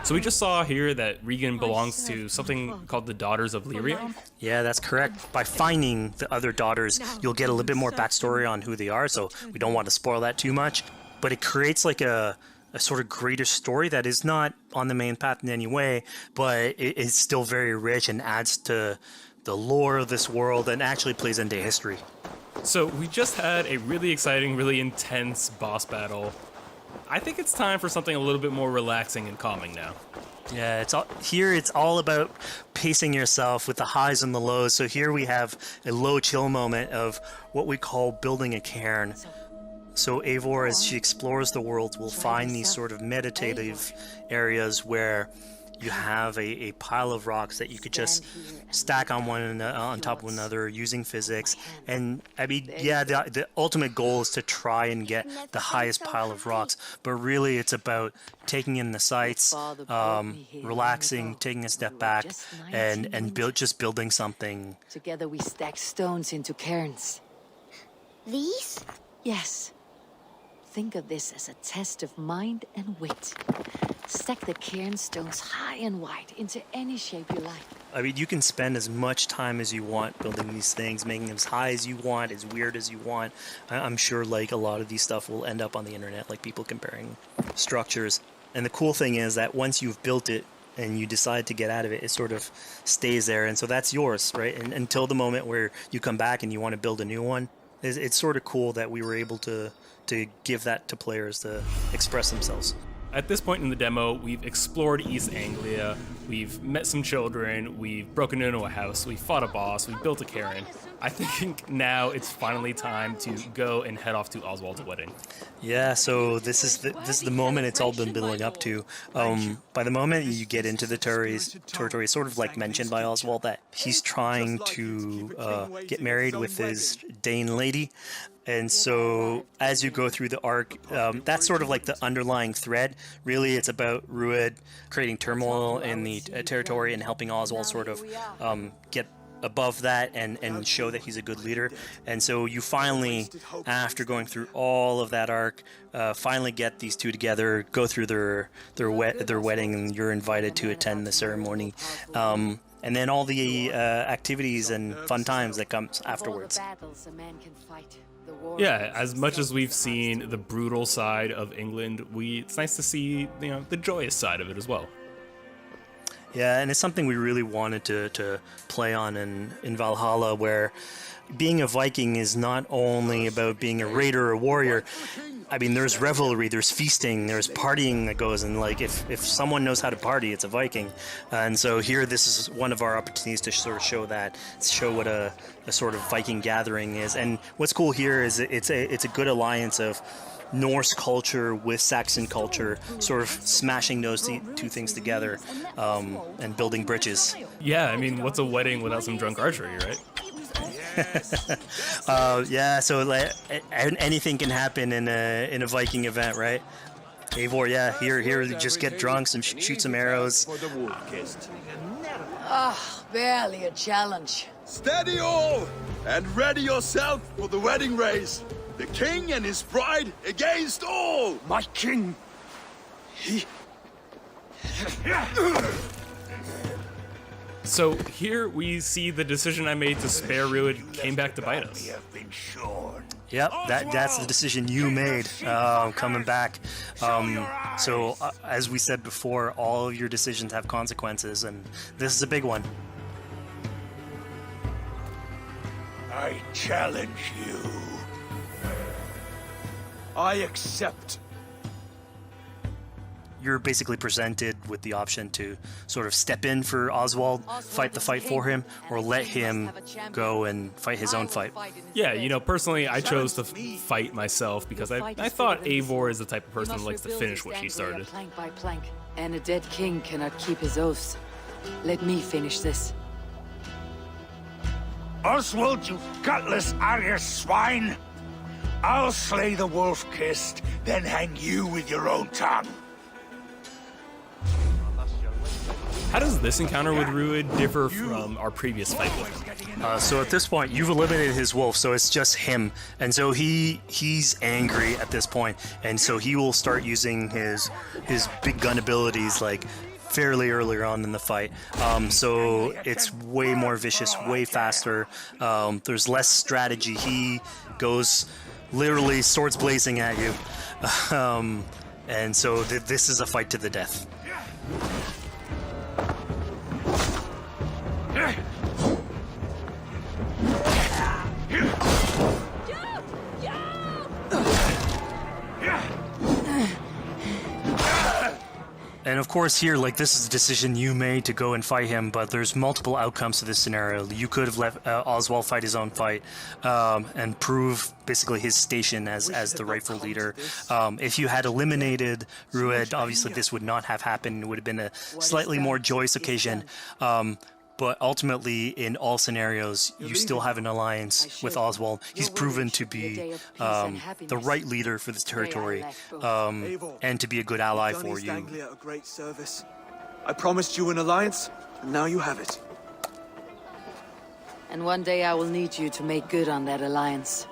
So we just saw here that Regan belongs to something called the Daughters of Lyria. Yeah, that's correct. By finding the other daughters, you'll get a little bit more backstory on who they are, so we don't want to spoil that too much. But it creates like a sort of greater story that is not on the main path in any way, but it is still very rich and adds to the lore of this world and actually plays into history. So we just had a really exciting, really intense boss battle. I think it's time for something a little bit more relaxing and calming now. Yeah, it's all about pacing yourself with the highs and the lows. So here we have a low chill moment of what we call building a cairn. So Eivor, as she explores the world, will find these sort of meditative areas where you have a pile of rocks that you could just stack on top of one another using physics. And I mean, yeah, the ultimate goal is to try and get the highest pile of rocks, but really it's about taking in the sights, relaxing, taking a step back, and building something. Together we stack stones into cairns. These? Yes. Think of this as a test of mind and wit. Stack the cairn stones high and wide into any shape you like. I mean, you can spend as much time as you want building these things, making them as high as you want, as weird as you want. I'm sure like a lot of these stuff will end up on the internet, like people comparing structures. And the cool thing is that once you've built it and you decide to get out of it, it sort of stays there. And so that's yours, right? And until the moment where you come back and you want to build a new one, it's sort of cool that we were able to give that to players to express themselves. At this point in the demo, we've explored East Anglia, we've met some children, we've broken into a house, we fought a boss, we built a cairn. I think now it's finally time to go and head off to Oswald's wedding. Yeah, so this is the moment it's all been building up to. By the moment you get into the territory, it's sort of like mentioned by Oswald that he's trying to get married with his Dane lady. And so as you go through the arc, that's sort of like the underlying thread. Really, it's about Rued creating turmoil in the territory and helping Oswald sort of get above that and show that he's a good leader. And so you finally, after going through all of that arc, finally get these two together, go through their wedding, and you're invited to attend the ceremony. And then all the activities and fun times that comes afterwards. Yeah, as much as we've seen the brutal side of England, it's nice to see, the joyous side of it as well. Yeah, and it's something we really wanted to play on in Valhalla, where being a Viking is not only about being a raider or a warrior. I mean, there's revelry, there's feasting, there's partying that goes, and like if someone knows how to party, it's a Viking. And so here, this is one of our opportunities to sort of show what a sort of Viking gathering is. And what's cool here is it's a good alliance of Norse culture with Saxon culture, sort of smashing those two things together, and building bridges. Yeah, I mean, what's a wedding without some drunk archery, right? Yeah, so like anything can happen in a Viking event, right? Eivor, yeah, here, you just get drunk, shoot some arrows. Barely a challenge. Steady all, and ready yourself for the wedding race. The king and his bride against all. My king, he... So here we see the decision I made to spare Rued came back to bite us. Yep, that's the decision you made, coming back. So as we said before, all of your decisions have consequences, and this is a big one. I challenge you. I accept. You're basically presented with the option to sort of step in for Oswald, fight the fight for him, or let him go and fight his own fight. Yeah, you know, personally, I chose to fight myself because I thought Eivor is the type of person who likes to finish what she started. Plank by plank, and a dead king cannot keep his oaths. Let me finish this. Oswald, you gutless Arya swine! I'll slay the wolf-kissed, then hang you with your own tongue. How does this encounter with Rued differ from our previous fight with him? So at this point, you've eliminated his wolf, so it's just him. And so he's angry at this point, and so he will start using his big gun abilities like fairly earlier on in the fight. So it's way more vicious, way faster. There's less strategy. He goes literally swords blazing at you. And so this is a fight to the death. And of course here, like, this is a decision you made to go and fight him, but there's multiple outcomes to this scenario. You could have let Oswald fight his own fight, and prove basically his station as the rightful leader. If you had eliminated Rued, obviously this would not have happened. It would have been a slightly more joyous occasion. But ultimately, in all scenarios, you still have an alliance with Oswald. He's proven to be the right leader for this territory, and to be a good ally for you. Anglia a great service. I promised you an alliance, and now you have it. And one day I will need you to make good on that alliance.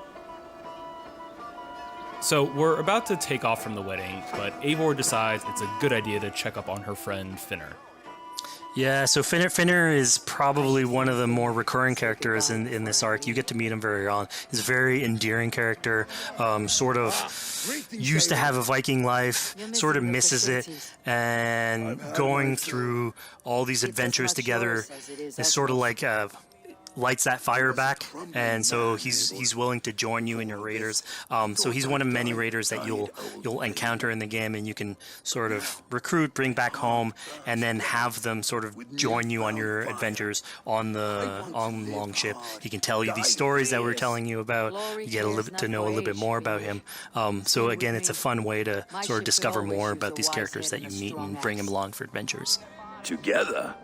So we're about to take off from the wedding, but Eivor decides it's a good idea to check up on her friend Finner. Yeah, so Finner is probably one of the more recurring characters in this arc. You get to meet him very early on. He's a very endearing character, sort of used to have a Viking life, sort of misses it, and going through all these adventures together is sort of like lights that fire back, and so he's willing to join you in your raiders. So he's one of many raiders that you'll encounter in the game, and you can sort of recruit, bring back home, and then have them sort of join you on your adventures on the longship. He can tell you these stories that we're telling you about. You get to know a little bit more about him. So again, it's a fun way to sort of discover more about these characters that you meet and bring them along for adventures. Together.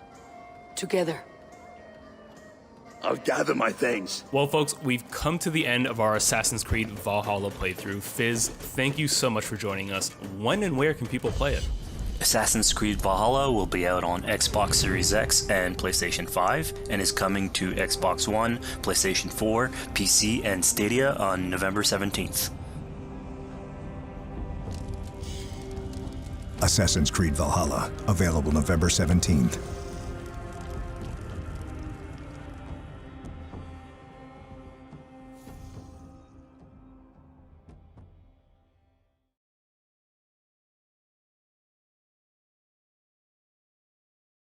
I'll gather my things. Well, folks, we've come to the end of our Assassin's Creed Valhalla playthrough. Fizz, thank you so much for joining us. When and where can people play it? Assassin's Creed Valhalla will be out on Xbox Series X and PlayStation 5, and is coming to Xbox One, PlayStation 4, PC, and Stadia on November 17th. Assassin's Creed Valhalla, available November 17th.